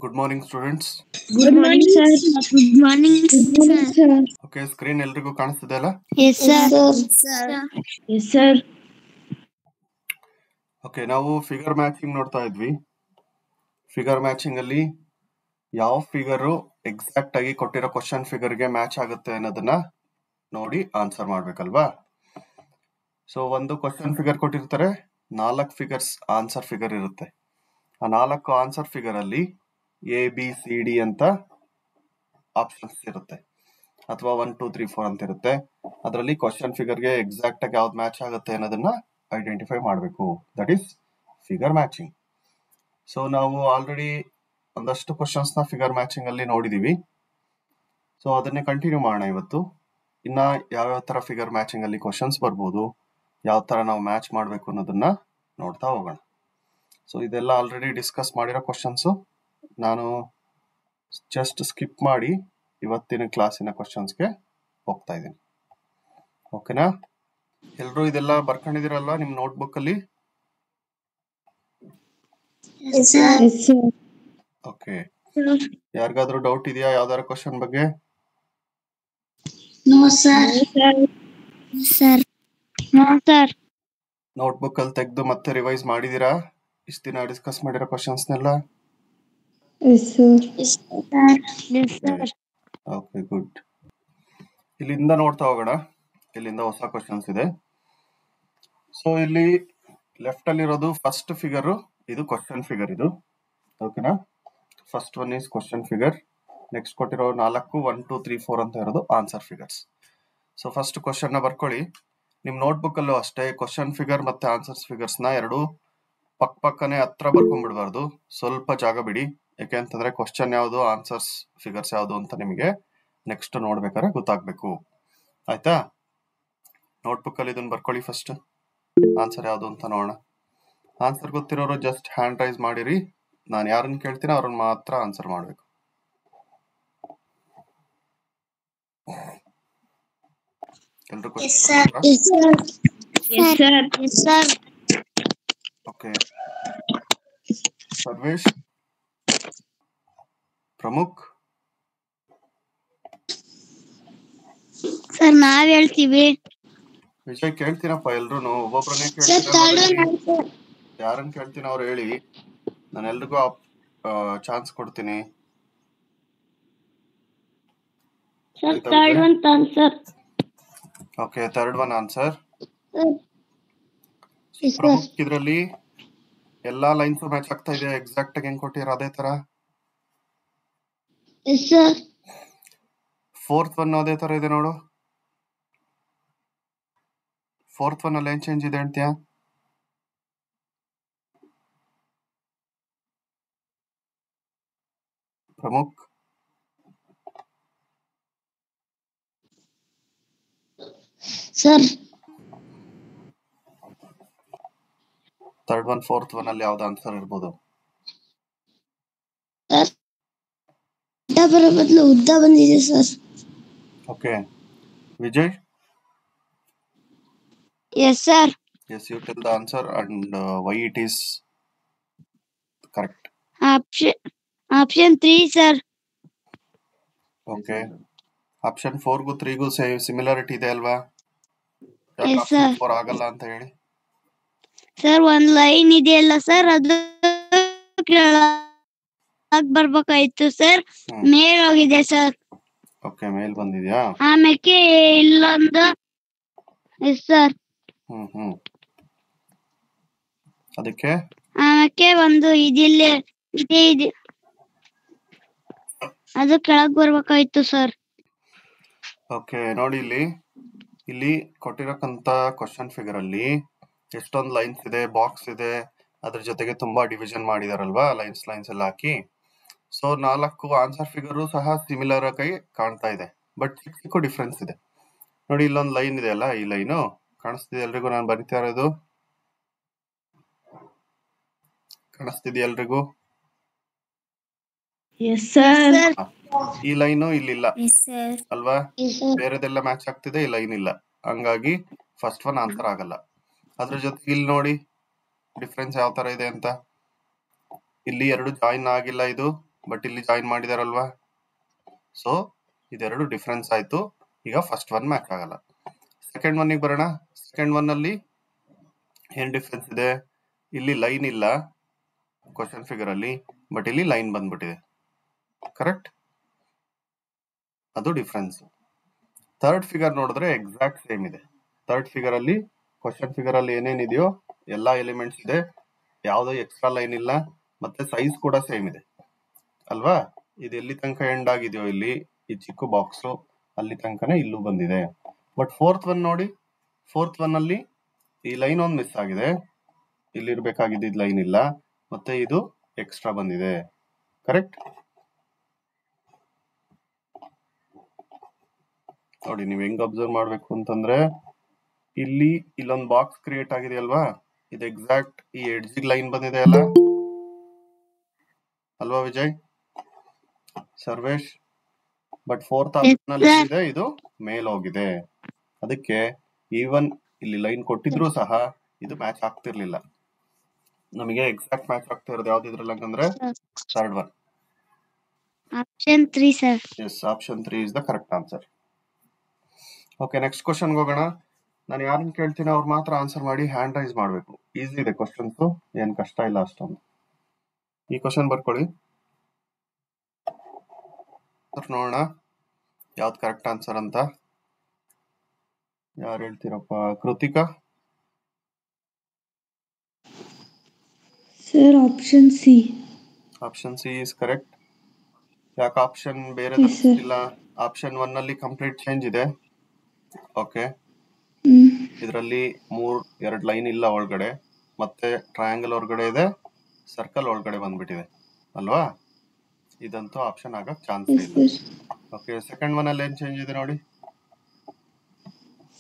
Good morning, students. Good morning, sir. Good morning, sir. Okay, screen ಎಲ್ರಿಗೂ ಕಾಣಿಸ್ತಿದೆ ಅಲ್ಲ? Yes, sir. Yes, sir. Okay, ನಾವು figure matching ನೋಡ್ತಾ ಇದ್ವಿ. ಫಿಗರ್ ಮ್ಯಾಚಿಂಗ್ ಅಲ್ಲಿ ಯಾವ ಫಿಗರು ಎಕ್ಸಾಕ್ಟ್ ಆಗಿ ಕೊಟ್ಟಿರೋ ಕ್ವಶನ್ ಫಿಗರ್ಗೆ ಮ್ಯಾಚ್ ಆಗುತ್ತೆ ಅನ್ನೋದನ್ನ ನೋಡಿ ಆನ್ಸರ್ ಮಾಡ್ಬೇಕಲ್ವಾ? ಸೊ ಒಂದು ಕ್ವಶನ್ ಫಿಗರ್ ಕೊಟ್ಟಿರ್ತಾರೆ, 4 ಫಿಗರ್ಸ್ ಆನ್ಸರ್ ಫಿಗರ್ ಇರುತ್ತೆ. ಆ 4 ಆನ್ಸರ್ ಫಿಗರ್ ಅಲ್ಲಿ ABCD ಅಂತ ಆಪ್ಷನ್ಸ್ ಇರುತ್ತೆ, ಅಥವಾ 1 2 3 4 ಅಂತ ಇರುತ್ತೆ. ಅದರಲ್ಲಿ ಕ್ವಶನ್ ಫಿಗರ್ಗೆ ಎಕ್ಸಾಕ್ಟ್ ಆಗಿ ಯಾವ್ದು ಮ್ಯಾಚ್ ಆಗುತ್ತೆ ಅನ್ನೋದನ್ನ ಐಡೆಂಟಿಫೈ ಮಾಡಬೇಕು. That is figure matching. So ನಾವು ಆಲ್ರೆಡಿ ಒಂದಷ್ಟು ಕ್ವಶನ್ಸ್ ನ ಫಿಗರ್ ಮ್ಯಾಚಿಂಗ್ ಅಲ್ಲಿ ನೋಡಿದೀವಿ. ಸೊ ಅದನ್ನೇ ಕಂಟಿನ್ಯೂ ಮಾಡೋಣ ಇವತ್ತು. ಇನ್ನ ಯಾವ್ಯಾವ ತರ ಫಿಗರ್ ಮ್ಯಾಚಿಂಗ್ ಅಲ್ಲಿ ಕ್ವಶನ್ಸ್ ಬರ್ಬೋದು, ಯಾವ ತರ ನಾವು ಮ್ಯಾಚ್ ಮಾಡಬೇಕು ಅನ್ನೋದನ್ನ ನೋಡ್ತಾ ಹೋಗೋಣ. ಸೊ ಇದೆಲ್ಲ ಆಲ್ರೆಡಿ ಡಿಸ್ಕಸ್ ಮಾಡಿರೋ ಕ್ವಶನ್ಸ್. ನಾನು ಜಸ್ಟ್ ಸ್ಕಿಪ್ ಮಾಡಿ ಇವತ್ತಿನ ಕ್ಲಾಸಿನ ಕ್ವಶನ್ಸ್ಗೆ ಹೋಗ್ತಾ ಇದ್ದೀನಿ. ಓಕೆನಾ? ಎಲ್ರು ಇದೆಲ್ಲ ಬರ್ಕೊಂಡಿದಿರಲ್ವಾ ನಿಮ್ ನೋಟ್ಬುಕ್ ಅಲ್ಲಿ? Yes, sir. ಓಕೆ, ಯಾರಿಗಾದ್ರೂ ಡೌಟ್ ಇದೆಯಾ ಯಾವ್ದಾರ ಕ್ವಶನ್ ಬಗ್ಗೆ? No, sir. Sir. No, sir. Notebook ಅಲ್ಲಿ ತೆಗೆದು ಮತ್ತೆ ರಿವೈಸ್ ಮಾಡಿದೀರಾ ಇಷ್ಟ ದಿನ ಡಿಸ್ಕಸ್ ಮಾಡಿರೋ ಕ್ವಶನ್ಸ್ನೆಲ್ಲ? Yes, sir. Yes, sir. Okay, good. ಇಲ್ಲಿಂದ ನೋಡ್ತಾ ಹೋಗೋಣ. ಇಲ್ಲಿಂದ ಹೊಸ ಕ್ವಶನ್ಸ್ ಇದೆ. ಸೊ ಇಲ್ಲಿ ಲೆಫ್ಟ್ ಅಲ್ಲಿ ಇರೋದು ಫಸ್ಟ್ ಫಿಗರ್, ಇದು ಕ್ವಶನ್ ಫಿಗರ್ ಇದು. ಓಕೆನಾ? First one is question figure. Next ಕೊಟ್ಟಿರೋ 4 1 2 3 4 ಅಂತ ಇರೋದು answer figures. So first question ನ ಬರ್ಕೊಳ್ಳಿ. ನಿಮ್ ನೋಟ್ಬುಕ್ ಅಲ್ಲೂ ಅಷ್ಟೇ ಕ್ವಶನ್ ಫಿಗರ್ ಮತ್ತೆ ಆನ್ಸರ್ಸ್ ಫಿಗರ್ಸ್ ನ ಎರಡು ಪಕ್ಕನೆ ಹತ್ರ ಬರ್ಕೊಂಡ್ಬಿಡ್ಬಾರ್ದು. ಸ್ವಲ್ಪ ಜಾಗ ಬಿಡಿ, ಯಾಕೆ ಅಂತಂದ್ರೆ ಕ್ವಶನ್ ಯಾವುದು ಆನ್ಸರ್ಸ್ ಫಿಗರ್ಸ್ ಯಾವುದು ಅಂತ ನಿಮಗೆ ನೆಕ್ಸ್ಟ್ ನೋಡ್ಬೇಕಾದ್ರೆ ಗೊತ್ತಾಗ್ಬೇಕು. ಆಯ್ತಾ? ನೋಟ್ಬುಕ್ ಅಲ್ಲಿ ಇದನ್ನ ಬರ್ಕೊಳ್ಳಿ. ಫಸ್ಟ್ ಆನ್ಸರ್ ಯಾವುದು ಅಂತ ನೋಡೋಣ. ಆನ್ಸರ್ ಗೊತ್ತಿರೋರು ಜಸ್ಟ್ ಹ್ಯಾಂಡ್ ರೈಸ್ ಮಾಡಿರಿ. ನಾನು ಯಾರನ್ನ ಕೇಳ್ತೀನಿ ಅವ್ರನ್ನ ಮಾತ್ರ ಆನ್ಸರ್ ಮಾಡ್ಬೇಕು. ಎಲ್ರು Yes, sir. Yes, sir. Yes, sir. Yes, sir. Okay, Sarvesh, ಪ್ರಮುಖ್, ಸರ್ ನಾವ್ ಹೇಳ್ತೀವಿ. ವಿಜಯ್ ಕೇಳ್ತೀನಪ್ಪ. ಎಲ್ರು ಒಬ್ಬೊಬ್ರನ್ನೇ Sir, third ಕೇಳ್ತೀರ. one answer. ಯಾರನ್ನ ಕೇಳ್ತೀನಿ ಅವ್ರು ಹೇಳಿ, ನಾನು ಎಲ್ರಿಗೂ ಚಾನ್ಸ್ ಕೊಡ್ತೀನಿ. Sir, third one answer. Okay, third one answer. Yes, sir. ಪ್ರಮುಖ್, ಇದ್ರಲ್ಲಿ ಎಲ್ಲಾ ಲೈನ್ಸ್ ಮ್ಯಾಚ್ ಆಗ್ತಾ ಇದೆ. ಎಕ್ಸಾಕ್ಟ್ ಆಗಿ ಹೆಂಗ್ ಕೊಟ್ಟಿರೋ ಅದೇ ತರ. Yes, sir. ಫೋರ್ತ್ ಒನ್ ಅದೇ ತರ ಇದೆ ನೋಡು. ಫೋರ್ತ್ ಒನ್ ಅಲ್ಲಿ ಏನ್ ಚೇಂಜ್ ಇದೆ ಅಂತ್ಯಾ? ಪ್ರಮುಖ್, Sir, third one fourth one ಅಲ್ಲಿ ಯಾವ್ದು ಆನ್ಸರ್ ಇರ್ಬೋದು? ಅಡ್ಡ ಬರೋ ಬದಲು ಉದ್ದ ಬಂದಿದೆ sir. Okay, Vijay. Yes, sir. Yes, you tell the answer and why it is correct. Option 3, sir. Okay. Option 4 ಗೂ 3 ಗೂ ಸಿಮಿಲಾರಿಟಿ ಇದೆ ಅಲ್ವಾ? ಯಾಕೆ Yes, ಆಪ್ಷನ್ sir. 4 ಆಗಲ್ಲ ಅಂತ ಹೇಳಿ? ಸರ್ ಒಂದ್ ಲೈನ್ ಇದೆಯಲ್ಲ ಸರ್, ಅದು ಕೆಳಗ್ ಬರ್ಬೇಕಾಯ್ತು ಸರ್, ಮೇಲ್ ಹೋಗಿದೆ ಸರ್. ಓಕೆ, ಮೇಲ್ ಬಂದಿದ್ಯಾ? ಆಮೇಲೆ ಇಲ್ಲೊಂದು. Yes sir. ಅದಕ್ಕೆ ಆಮೇಲೆ ಒಂದು ಇದಿಲ್ಲ ಇದೆ, ಅದು ಕೆಳಗ್ ಬರ್ಬೇಕಾಯ್ತು ಸರ್. ಓಕೆ, ನೋಡಿ ಇಲ್ಲಿ ಕೊಟ್ಟಿರಕ್ಕಂತ ಕ್ವಶನ್ ಫಿಗರ್ ಅಲ್ಲಿ ಎಷ್ಟೊಂದು ಲೈನ್ಸ್ ಇದೆ, ಬಾಕ್ಸ್ ಇದೆ, ಅದ್ರ ಜೊತೆಗೆ ತುಂಬಾ ಡಿವಿಷನ್ ಮಾಡಿದಾರಲ್ವಾ, ಲೈನ್ಸ್ ಎಲ್ಲ ಹಾಕಿ. ಸೊ 4 ಆನ್ಸರ್ ಫಿಗರ್ ಸಹ ಸಿಮಿಲರ್ ಆಗಿ ಕಾಣ್ತಾ ಇದೆ, ಬಟ್ ಚಿಕ್ಕ ಡಿಫ್ರೆನ್ಸ್ ಇದೆ. ನೋಡಿ, ಇಲ್ಲೊಂದು ಲೈನ್ ಇದೆ ಅಲ್ಲ, ಈ ಲೈನು ಕಾಣಿಸ್ತಿದೆ ಎಲ್ರಿಗೂ? ನಾನು ಬರಿತಾ ಇರೋದು ಕಾಣಿಸ್ತಿದೆ ಎಲ್ರಿಗೂ? Yes, sir. ಈ ಲೈನು ಇಲ್ಲಿಲ್ಲ ಅಲ್ವಾ? ಬೇರೆದೆಲ್ಲ ಮ್ಯಾಚ್ ಆಗ್ತಿದೆ, ಈ ಲೈನ್ ಇಲ್ಲ. ಹಂಗಾಗಿ ಫಸ್ಟ್ ಒನ್ ಆನ್ಸರ್ ಆಗಲ್ಲ. ಅದ್ರ ಜೊತೆಗೆ ಇಲ್ಲಿ ನೋಡಿ ಡಿಫ್ರೆನ್ಸ್ ಯಾವ ತರ ಇದೆ ಅಂತ. ಇಲ್ಲಿ 2 ಜಾಯಿನ್ ಆಗಿಲ್ಲ, ಇದು ಬಟ್ ಇಲ್ಲಿ ಜಾಯಿನ್ ಮಾಡಿದಾರಲ್ವಾ. ಸೊ ಇದೆರಡು ಡಿಫ್ರೆನ್ಸ್ ಆಯ್ತು. ಈಗ ಫಸ್ಟ್ ಒನ್ ಮ್ಯಾಚ್ ಆಗಲ್ಲ. ಸೆಕೆಂಡ್ ಒನ್ಗೆ ಬರೋಣ. ಸೆಕೆಂಡ್ ಒನ್ ಅಲ್ಲಿ ಏನ್ ಡಿಫ್ರೆನ್ಸ್ ಇದೆ, ಇಲ್ಲಿ ಲೈನ್ ಇಲ್ಲ ಕ್ವಶನ್ ಫಿಗರ್ ಅಲ್ಲಿ, ಬಟ್ ಇಲ್ಲಿ ಲೈನ್ ಬಂದ್ಬಿಟ್ಟಿದೆ. ಕರೆಕ್ಟ್, ಅದು ಡಿಫ್ರೆನ್ಸ್. ಥರ್ಡ್ ಫಿಗರ್ ನೋಡಿದ್ರೆ ಎಕ್ಸಾಕ್ಟ್ ಸೇಮ್ ಇದೆ. ಥರ್ಡ್ ಫಿಗರ್ ಅಲ್ಲಿ ಕ್ವಶನ್ ಫಿಗರ್ ಅಲ್ಲಿ ಏನೇನಿದೆಯೋ ಎಲ್ಲಾ ಎಲಿಮೆಂಟ್ಸ್ ಇದೆ, ಯಾವುದೋ ಎಕ್ಸ್ಟ್ರಾ ಲೈನ್ ಇಲ್ಲ, ಮತ್ತೆ ಸೈಜ್ ಕೂಡ ಸೇಮ್ ಇದೆ ಅಲ್ವಾ. ಇದು ಎಲ್ಲಿ ತನಕ ಎಂಡ್ ಆಗಿದೆಯೋ ಇಲ್ಲಿ ಈ ಚಿಕ್ಕ ಬಾಕ್ಸ್ ಅಲ್ಲಿ ತನಕನೇ ಇಲ್ಲೂ ಬಂದಿದೆ. ಬಟ್ ಫೋರ್ತ್ ಒನ್ ನೋಡಿ, ಫೋರ್ತ್ ಒನ್ ಅಲ್ಲಿ ಈ ಲೈನ್ ಒಂದು ಮಿಸ್ ಆಗಿದೆ, ಇಲ್ಲಿ ಇರ್ಬೇಕಾಗಿದ್ದ ಲೈನ್ ಇಲ್ಲ, ಮತ್ತೆ ಇದು ಎಕ್ಸ್ಟ್ರಾ ಬಂದಿದೆ. ಕರೆಕ್ಟ್. ನೋಡಿ ನೀವು ಹೆಂಗ್ ಅಬ್ಸರ್ವ್ ಮಾಡ್ಬೇಕು ಅಂತಂದ್ರೆ, ಇಲ್ಲಿ ಇಲ್ಲೊಂದು ಬಾಕ್ಸ್ ಕ್ರಿಯೇಟ್ ಆಗಿದೆ ಅಲ್ವಾ, ಇದು ಎಕ್ಸಾಕ್ಟ್ ಈ ಎಡ್ಜ್ ಲೈನ್ ಬಂದಿದೆ ಅಲ್ವಾ Vijay, Sarvesh. But fourth option ಅಲ್ಲಿ ಇದೆ, ಇದು ಮೇಲ್ ಹೋಗಿದೆ. ಅದಕ್ಕೆ ಈವನ್ ಇಲ್ಲಿ ಲೈನ್ ಕೊಟ್ಟಿದ್ರು ಸಹ ಇದು ಮ್ಯಾಚ್ ಆಗ್ತಿರ್ಲಿಲ್ಲ. ನಮಗೆ ಎಕ್ಸಾಕ್ಟ್ ಮ್ಯಾಚ್ ಆಗ್ತಾ ಇರೋದು ಯಾವ್ದಿದ್ರಲ್ಲ ಅಂತಂದ್ರೆ third one. Option 3 sir. Yes, option 3 is the correct answer. Okay, next question ಹೋಗೋಣ. ನಾನು ಯಾರನ್ನ ಕೇಳ್ತೀನಿ ಅವ್ರು ಮಾತ್ರ ಆನ್ಸರ್ ಮಾಡಿ ಹ್ಯಾಂಡ್ ರೈಸ್ ಮಾಡಬೇಕು. ಈಸಿ ಇದೆ ಕ್ವಶನ್ಸ್, ಏನ್ ಕಷ್ಟ ಇಲ್ಲ ಅಷ್ಟೊಂದು. ಈ ಕ್ವಶನ್ ಬರ್ಕೊಳ್ಳಿ ನೋಡೋಣ ಯಾವ್ದು ಕರೆಕ್ಟ್ ಆನ್ಸರ್ ಅಂತ. ಯಾರು ಹೇಳ್ತೀರಪ್ಪ? Krithika. Sir option C. Option C is correct. ಯಾಕೆ ಆಪ್ಷನ್ ಬೇರೆ ಇಲ್ಲ? ಆಪ್ಷನ್ 1 ಅಲ್ಲಿ ಕಂಪ್ಲೀಟ್ ಚೇಂಜ್ ಇದೆ. ಓಕೆ, ಇದರಲ್ಲಿ ಎರಡು ಲೈನ್ ಇಲ್ಲ ಒಳಗಡೆ, ಮತ್ತೆ ಟ್ರಯಾಂಗಲ್ ಒಳಗಡೆ ಇದೆ, ಸರ್ಕಲ್ ಒಳಗಡೆ ಬಂದ್ಬಿಟ್ಟಿದೆ ಅಲ್ವಾ. ಇದಂತೂ ಆಪ್ಷನ್ ಆಗಕ್ ಚಾನ್ಸ್ ಇಲ್ಲ. ಓಕೆ, ಸೆಕೆಂಡ್ ಒನ್ ಅಲ್ಲಿ ಏನ್ ಚೇಂಜ್ ಇದೆ ನೋಡಿ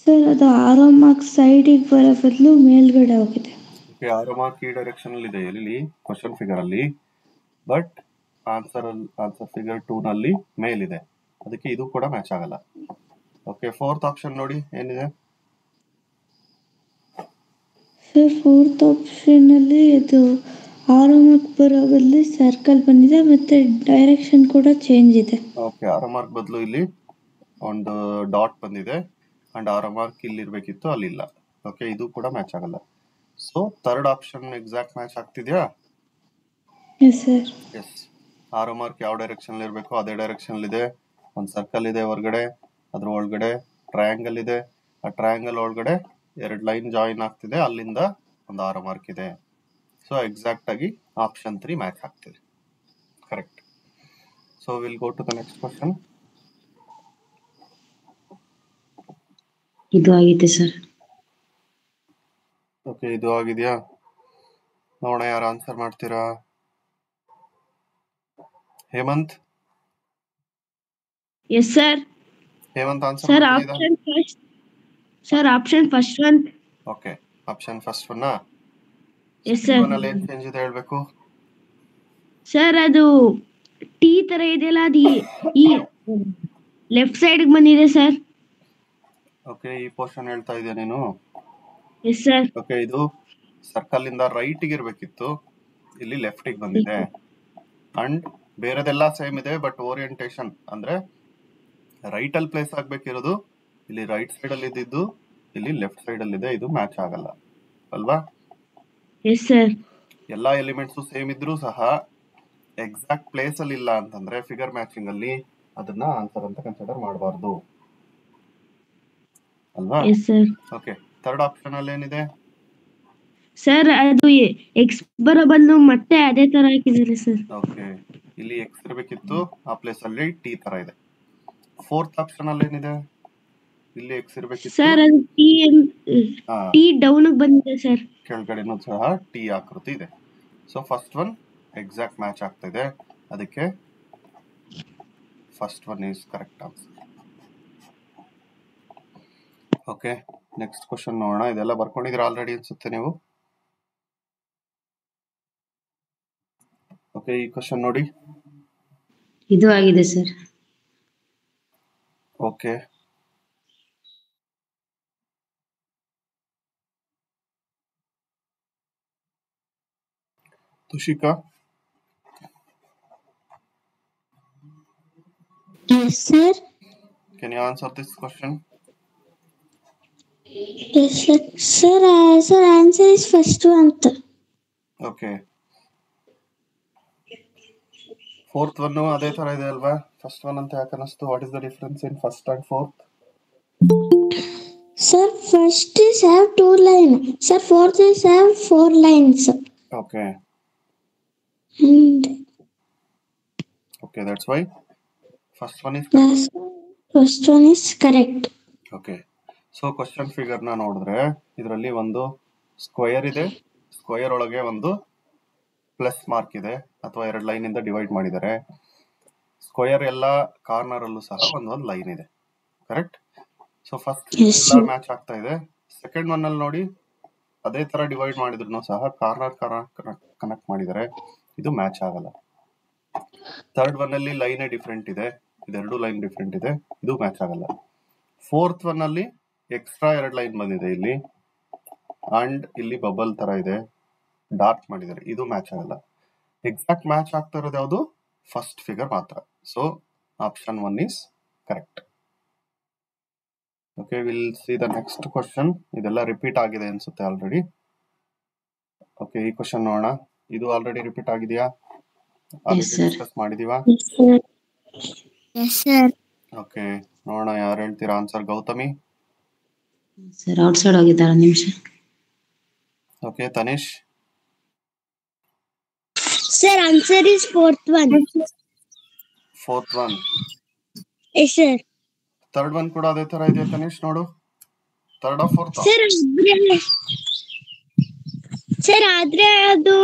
ಸರ್. ಅದು ಆರೋ ಮಾರ್ಕ್ ಸೈಡಿಗೆ ಬರೋ ಬದಲು ಮೇಲ್ಗಡೆ ಹೋಗಿದೆ. ಓಕೆ, ಆರೋ ಮಾರ್ಕ್ ಈ ಡೈರೆಕ್ಷನ್ ಅಲ್ಲಿ ಇದೆ ಇಲ್ಲಿ ಕ್ವಶನ್ ಫಿಗರ್ ಅಲ್ಲಿ, ಬಟ್ ಆನ್ಸರ್ ಫಿಗರ್ 2 ನಲ್ಲಿ ಮೇಲಿದೆ, ಅದಕ್ಕೆ ಇದು ಕೂಡ ಮ್ಯಾಚ್ ಆಗಲ್ಲ. ಓಕೆ, ಫೋರ್ತ್ ಆಪ್ಷನ್ ನೋಡಿ ಏನಿದೆ ಸರ್. ಫೋರ್ತ್ ಆಪ್ಷನ್ ಅಲ್ಲಿ ಇದು ಆರೋ ಮಾರ್ಕ್ ಬರೋ ಬದಲು ಸರ್ಕಲ್ ಬಂದಿದೆ, ಮತ್ತೆ ಡೈರೆಕ್ಷನ್ ಕೂಡ ಚೇಂಜ್ ಇದೆ. ಓಕೆ, ಆರೋ ಮಾರ್ಕ್ ಬದಲು ಇಲ್ಲಿ ಒಂದು ಡಾಟ್ ಬಂದಿದೆ, ಅಂಡ್ ಆರೋ ಮಾರ್ಕ್ ಇಲ್ಲಿ ಇರ್ಬೇಕಿತ್ತು, ಅಲ್ಲಿಲ್ಲ. ಓಕೆ, ಇದು ಕೂಡ ಮ್ಯಾಚ್ ಆಗಲ್ಲ. So third option exact match ಆಗ್ತಿದ್ಯಾ? Yes sir. Yes, arrow mark ಯಾವ ಡೈರೆಕ್ಷನ್ ಇರಬೇಕು ಅದೇ ಡೈರೆಕ್ಷನ್ ಇದೆ. ಒಂದು ಸರ್ಕಲ್ ಇದೆ ಹೊರಗಡೆ, ಅದ್ರ ಒಳಗಡೆ ಟ್ರಯಾಂಗಲ್ ಇದೆ, ಆ ಟ್ರಯಾಂಗಲ್ ಒಳಗಡೆ ಎರಡು ಲೈನ್ ಜಾಯಿನ್ ಆಗ್ತಿದೆ, ಅಲ್ಲಿಂದ ಒಂದು ಆರೋ ಮಾರ್ಕ್ ಇದೆ. ಸೊ ಎಕ್ಸಾಕ್ಟ್ ಆಗಿ ಆಪ್ಷನ್ 3 ಮ್ಯಾಚ್ ಆಗ್ತಿದೆ. Correct. So will go to the next question. ಇದು ಆಗಿದೆ ಸರ್. ಓಕೆ, ಇದು ಆಗಿದೆಯಾ? ನೋಡೋಣ ಯಾರು ಆನ್ಸರ್ ಮಾಡ್ತೀರಾ. Hemanth. Yes sir. Hemanth answer sir ಮಾಡ್ತಿದ್ದೀರಾ? Option first. Sir option first one. Okay, option first one. Yes sir. One ಅಲ್ಲಿ ಏನ್ ಚೇಂಜ್ ಇದೆ ಹೇಳ್ಬೇಕು. ಸರ್ ಅದು ಟಿ ತರ ಇದೆಯಲ್ಲ, ಅದು ಈ ಲೆಫ್ಟ್ ಸೈಡ್ ಬಂದಿದೆ ಸರ್. ಓಕೆ, ಈ ಪೋರ್ಷನ್ ಹೇಳ್ತಾ ಇದೆಯಾ ನೀನು? S sir. ಓಕೆ, ಇದು ಸರ್ಕಲ್ ಇಂದ ರೈಟ್ ಗೆ ಇರ್ಬೇಕಿತ್ತು, ಇಲ್ಲಿ ಲೆಫ್ಟ್ ಗೆ ಬಂದಿದೆ. ಅಂಡ್ ಬೇರೆದೆಲ್ಲ ಸೇಮ್ ಇದೆ, ಬಟ್ ಓರಿಯಂಟೇಶನ್ ಅಂದ್ರೆ ರೈಟ್ ಅಲ್ಲಿ ಪ್ಲೇಸ್ ಆಗ್ಬೇಕಿರೋದು ಇಲ್ಲಿ ರೈಟ್ ಸೈಡ್ ಅಲ್ಲಿ ಇದ್ದಿದ್ದು ಇಲ್ಲಿ ಲೆಫ್ಟ್ ಸೈಡ್ ಅಲ್ಲಿ ಇದೆ. ಇದು ಮ್ಯಾಚ್ ಆಗಲ್ಲ ಅಲ್ವಾ. Yes sir. ಎಲ್ಲಾ ಎಲಿಮೆಂಟ್ಸ್ ಸೇಮ್ ಇದ್ರೂ ಸಹ ಎಕ್ಸಾಕ್ಟ್ ಪ್ಲೇಸ್ ಅಲ್ಲಿ ಇಲ್ಲ ಅಂತಂದ್ರೆ ಫಿಗರ್ ಮ್ಯಾಚಿಂಗ್ ಅಲ್ಲಿ ಅದನ್ನ ಆನ್ಸರ್ ಅಂತ ಕನ್ಸಿಡರ್ ಮಾಡಬಾರ್ದು ಅಲ್ವಾ. Yes sir. Okay, third option ಅಲ್ಲಿ ಏನಿದೆ ಸರ್? ಅದು ಎಕ್ಸ್ ಬರೋ ಬದಲು ಮತ್ತೆ ಅದೇ ತರ ಹಾಕಿದ್ದಾರೆ ಸರ್. ಓಕೆ, ಇಲ್ಲಿ ಎಕ್ಸ್ ಇರಬೇಕಿತ್ತು, ಆ ಪ್ಲೇಸ್ ಅಲ್ಲಿ ಟಿ ತರ ಇದೆ. ಫೋರ್ತ್ ಆಪ್ಷನ್ ಅಲ್ಲಿ ಏನಿದೆ, ಇಲ್ಲಿ ಎಕ್ಸ್ ಇರಬೇಕಿತ್ತು ಸರ್. ಅದು ಟಿ ಡೌನ್ ಬಂದಿದೆ ಸರ್. ಕೆಳಗಡೆನೂ ಸಹ ಟಿ ಆಕೃತಿ ಇದೆ. So first one exact match ಆಗ್ತಾ ಇದೆ, ಅದಕ್ಕೆ first one is correct answer. Okay, next question ನೋಡೋಣ. ಇದೆಲ್ಲ ಬರ್ಕೊಂಡಿದ್ದೀರಾ ಆಲ್ರೆಡಿ ಅನ್ಸುತ್ತೆ ನೀವು. ಓಕೆ, ಈ ಕ್ವಶನ್ ನೋಡಿ. ಇದು ಆಗಿದೆ sir. Okay, Tushika. Yes, sir. Can you answer this question? Yes, sir. Sir, answer is first one. Okay. Fourth one ಅದೇ ತರ ಇದೆ ಅಲ್ವಾ? ಫಸ್ಟ್ ಒನ್ ಅಂತ ಯಾಕೆ ಅನಿಸ್ತು? What is the difference in first and fourth? Sir, first is have 2 lines. Sir, fourth is have 4 lines. Okay. And Okay, that's why first one is yes, first one is correct. Okay. So question ಫಿಗರ್ನ ನೋಡಿದ್ರೆ ಇದರಲ್ಲಿ ಒಂದು square ಇದೆ, square ಒಳಗೆ ಒಂದು plus mark ಇದೆ ಅಥವಾ 2 line ಇಂದ ಡಿವೈಡ್ ಮಾಡಿದ್ದಾರೆ. ಸ್ಕ್ವಯರ್ ಎಲ್ಲ ಕಾರ್ನರ್ ಅಲ್ಲೂ ಸಹ ಒಂದೊಂದು ಲೈನ್ ಇದೆ, ಕರೆಕ್ಟ್? ಸೊ ಫಸ್ಟ್ ಎಲ್ಲ ಮ್ಯಾಚ್ ಆಗ್ತಾ ಇದೆ. ಸೆಕೆಂಡ್ ಒನ್ ಅಲ್ಲಿ ನೋಡಿ ಅದೇ ತರ ಡಿವೈಡ್ ಮಾಡಿದ್ರು ಸಹ ಕಾರ್ನರ್ ಕನೆಕ್ಟ್ ಮಾಡಿದ್ದಾರೆ, ಇದು ಮ್ಯಾಚ್ ಆಗಲ್ಲ. ಥರ್ಡ್ ಒನ್ ಅಲ್ಲಿ ಲೈನ್ ಡಿಫ್ರೆಂಟ್ ಇದೆ, ಇದೆರಡು ಲೈನ್ ಡಿಫ್ರೆಂಟ್ ಇದೆ, ಇದು ಮ್ಯಾಚ್ ಆಗಲ್ಲ. ಫೋರ್ತ್ ಒನ್ ಅಲ್ಲಿ ಎಕ್ಸ್ಟ್ರಾ 2 ಲೈನ್ ಬಂದಿದೆ ಇಲ್ಲಿ, ಅಂಡ್ ಇಲ್ಲಿ ಬಬಲ್ ತರ ಇದೆ, ಡಾರ್ಕ್ ಮಾಡಿದ್ದಾರೆ, ಇದು ಮ್ಯಾಚ್ ಆಗಲ್ಲ. ಎಕ್ಸಾಕ್ಟ್ ಮ್ಯಾಚ್ ಆಗ್ತಾ ಇರೋದು ಯಾವುದು? ಫಸ್ಟ್ ಫಿಗರ್ ಮಾತ್ರ. So option 1 is correct. Okay, will see the next question. ಇದೆಲ್ಲ ರಿಪೀಟ್ ಆಗಿದೆ ಅನ್ಸುತ್ತೆ ಆಲ್ರೆಡಿ. ಓಕೆ, ಈ ಕ್ವಶನ್ ನೋಡೋಣ. ಇದು ಆಲ್ರೆಡಿ ರಿಪೀಟ್ ಆಗಿದೆಯಾ? ಆಲ್ರೆಡಿ ಡಿಸ್ಕಸ್ ಮಾಡಿದೀವಾ? Yes, sir. ಓಕೆ, ನೋಡೋಣ ಯಾರು ಹೇಳ್ತೀರಾ answer. Gautami? Sir outside ಹೋಗಿದ್ದಾರೆ, ನಿಮಿಷ. Okay, Tanish? Sir, answer is fourth one. Fourth one. Yes, sir. Third one ಕೂಡ ಅದೇ ತರ ಇದೆಯಾ ತನಿಷ್? ನೋಡು, ಥರ್ಡ್ ಆಫ್ ಫೋರ್ತ್? ಸರ್ ಆದ್ರೆ ಅದು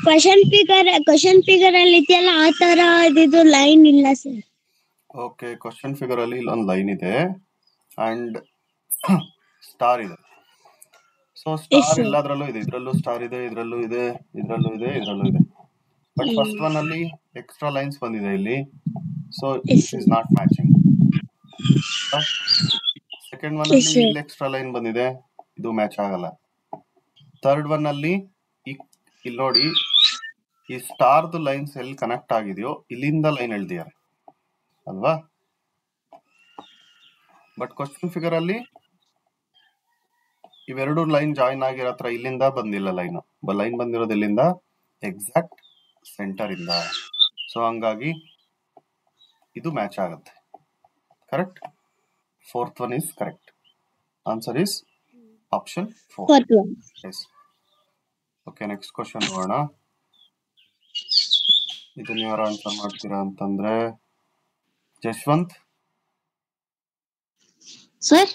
ಕ್ವಶನ್ ಫಿಗರ್ ಅಲ್ಲಿ ಇದೆಯಲ್ಲ ಆ ತರ ಇದು ಲೈನ್ ಇಲ್ಲ ಸರ್. ಓಕೆ, ಕ್ವಶನ್ ಫಿಗರ್ ಅಲ್ಲಿ ಇಲ್ಲೊಂದು ಲೈನ್ ಇದೆ ಅಂಡ್ ಸ್ಟಾರ್ ಇದೆ. ಸೊ ಸ್ಟಾರ್ ಎಲ್ಲದರಲ್ಲೂ ಇದೆ, ಇದ್ರಲ್ಲೂ ಸ್ಟಾರ್ ಇದೆ, ಇದ್ರಲ್ಲೂ ಇದೆ, ಇದ್ರಲ್ಲೂ ಇದೆ, ಇದ್ರಲ್ಲೂ ಇದೆ. ಬಟ್ ಫಸ್ಟ್ ಒನ್ ಅಲ್ಲಿ ಎಕ್ಸ್ಟ್ರಾ ಲೈನ್ಸ್ ಬಂದಿದೆ ಇಲ್ಲಿ, so it is not matching. Second one ಅಲ್ಲಿ ಇಲ್ಲಿ ಎಕ್ಸ್ಟ್ರಾ ಲೈನ್ ಬಂದಿದೆ, ಇದು ಮ್ಯಾಚ್ ಆಗಲ್ಲ. ಥರ್ಡ್ ಒನ್ ಅಲ್ಲಿ ಇಲ್ಲಿ ನೋಡಿ, ಈ ಸ್ಟಾರ್ದು ಲೈನ್ಸ್ ಎಲ್ಲಿ ಕನೆಕ್ಟ್ ಆಗಿದೆಯೋ ಇಲ್ಲಿಂದ ಲೈನ್ ಎಳ್ದಿದ್ದಾರೆ ಅಲ್ವಾ? ಬಟ್ ಕ್ವಶನ್ ಫಿಗರ್ ಅಲ್ಲಿ ಇವೆರಡು ಲೈನ್ ಜಾಯಿನ್ ಆಗಿರೋ ಹತ್ರ ಇಲ್ಲಿಂದ ಬಂದಿಲ್ಲ ಲೈನ್. ಲೈನ್ ಬಂದಿರೋದು ಇಲ್ಲಿಂದ, ಎಕ್ಸಾಕ್ಟ್ ಸೆಂಟರ್ ಇಂದ. ಸೊ ಹಂಗಾಗಿ ಇದು ಮ್ಯಾಚ್ ಆಗುತ್ತೆ, correct? Fourth one is correct. Answer is option 4. Yes. Okay, next question ನೋಡೋಣ. ಇದನ್ನ ಯಾರು ಆನ್ಸರ್ ಮಾಡ್ತೀರಾ ಅಂತಂದ್ರೆ ಜಶ್ವಂತ್ ಸರ್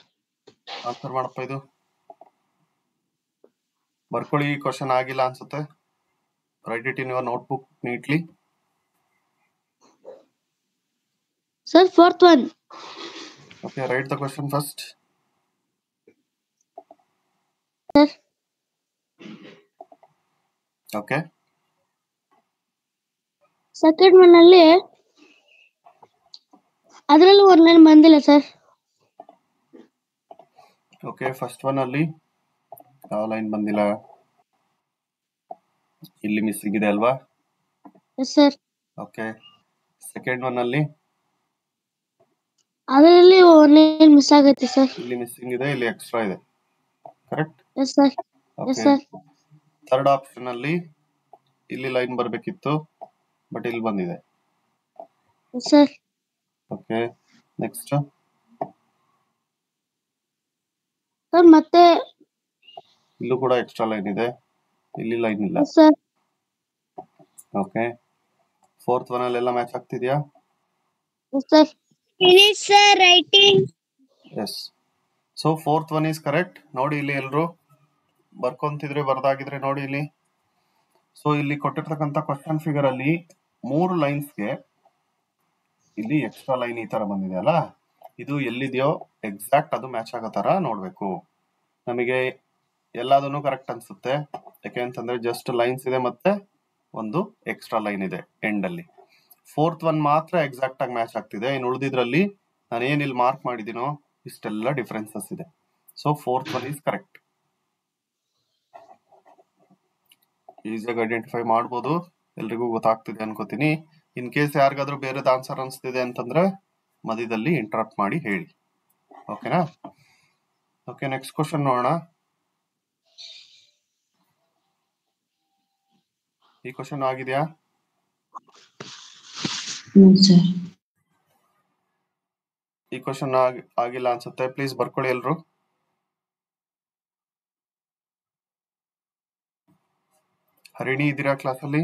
ಆನ್ಸರ್ ಮಾಡಪ್ಪ. ಇದು ಬರ್ಕೊಳ್ಳಿ, ಕ್ವಶನ್ ಆಗಿಲ್ಲ ಅನ್ಸುತ್ತೆ. Right it in your notebook neatly. Sir fourth one. Okay, right the question first. Sir okay, second one ಅಲ್ಲಿ ಅದರಲ್ಲೂ ಒಂದು ಲೈನ್ ಬಂದಿಲ್ಲ ಸರ್. ಓಕೆ, ಫಸ್ಟ್ ಒನ್ ಅಲ್ಲಿ ಯಾವ ಲೈನ್ ಬಂದಿಲ್ಲ? ಇಲ್ಲಿ ಮಿಸ್ಸಿಂಗ್ ಇದೆ ಅಲ್ವಾ? Yes sir. Okay, second one ಅಲ್ಲಿ ಅದರಲ್ಲಿ ಒಂದು ಲೈನ್ ಮಿಸ್ ಆಗುತ್ತೆ ಸರ್. ಇಲ್ಲಿ ಮಿಸ್ಸಿಂಗ್ ಇದೆ, ಇಲ್ಲಿ ಎಕ್ಸ್ಟ್ರಾ ಇದೆ, correct? Yes sir. Yes sir. Third option ಅಲ್ಲಿ ಇಲ್ಲಿ ಲೈನ್ ಬರಬೇಕಿತ್ತು, ಬಟ್ ಇಲ್ಲಿ ಬಂದಿದೆ. Yes sir. Okay, next. Sir ಮತ್ತೆ ಇಲ್ಲೂ ಕೂಡ ಎಕ್ಸ್ಟ್ರಾ ಲೈನ್ ಇದೆ, ಇಲ್ಲಿ ಲೈನ್ ಇಲ್ಲ. Yes sir. Okay, fourth one ಅಲ್ಲೆಲ್ಲ ಮ್ಯಾಚ್ ಆಗ್ತಿದ್ಯಾ? Yes sir. Finish sir writing. Yes. So fourth one is correct. ನೋಡಿ ಇಲ್ಲಿ ಎಲ್ರು ಬರ್ಕೊಂತಿದ್ರೆ ಬರ್ದಾಗಿದ್ರೆ ನೋಡಿ ಇಲ್ಲಿ. ಸೊ ಇಲ್ಲಿ ಕೊಟ್ಟಿರ್ತಕ್ಕಂಥ ಕ್ವಶನ್ ಫಿಗರ್ ಅಲ್ಲಿ 3 ಲೈನ್ಸ್ಗೆ ಇಲ್ಲಿ ಎಕ್ಸ್ಟ್ರಾ ಲೈನ್ ಈ ತರ ಬಂದಿದೆ ಅಲ್ಲ, ಇದು ಎಲ್ಲಿದೆಯೋ ಎಕ್ಸಾಕ್ಟ್ ಅದು ಮ್ಯಾಚ್ ಆಗೋ ತರ ನೋಡ್ಬೇಕು. ನಮಗೆ ಎಲ್ಲದನ್ನು ಕರೆಕ್ಟ್ ಅನ್ಸುತ್ತೆ, ಯಾಕೆ ಅಂತಂದ್ರೆ ಜಸ್ಟ್ ಲೈನ್ಸ್ ಇದೆ ಮತ್ತೆ ಒಂದು ಎಕ್ಸ್ಟ್ರಾ ಲೈನ್ ಇದೆ ಎಂಡ್ ಅಲ್ಲಿ. ಫೋರ್ತ್ ಒನ್ ಮಾತ್ರ ಎಕ್ಸಾಕ್ಟ್ ಆಗಿ ಮ್ಯಾಚ್ ಆಗ್ತಿದೆ, ಇನ್ನು ಉಳಿದಿದ್ರಲ್ಲಿ ನಾನು ಏನ್ ಇಲ್ಲಿ ಮಾರ್ಕ್ ಮಾಡಿದೀನೋ ಇಷ್ಟೆಲ್ಲ ಡಿಫ್ರೆನ್ಸಸ್ ಇದೆ. So fourth one is correct. ಈಸಿಯಾಗಿ ಐಡೆಂಟಿಫೈ ಮಾಡ್ಬೋದು, ಎಲ್ರಿಗೂ ಗೊತ್ತಾಗ್ತಿದೆ ಅನ್ಕೋತೀನಿ. ಇನ್ ಕೇಸ್ ಯಾರಿಗಾದ್ರೂ ಬೇರೆದು ಆನ್ಸರ್ ಅನಿಸ್ತಿದೆ ಅಂತಂದ್ರೆ ಮಧ್ಯದಲ್ಲಿ ಇಂಟರಪ್ಟ್ ಮಾಡಿ ಹೇಳಿ. ಓಕೆನಾ? ಓಕೆ, ನೆಕ್ಸ್ಟ್ ಕ್ವಶನ್ ನೋಡೋಣ. ಈ ಕ್ವಶನ್ ಆಗಿದೆಯಾ? ಸರ್. ಈ ಕ್ವಶನ್ ಆಗಿಲ್ಲ ಅನ್ಸುತ್ತೆ. ಪ್ಲೀಸ್ ಬರ್ಕೊಳ್ಳಿ ಎಲ್ರು. ಹರಿಣಿ ಇದ್ದೀರಾ ಕ್ಲಾಸಲ್ಲಿ?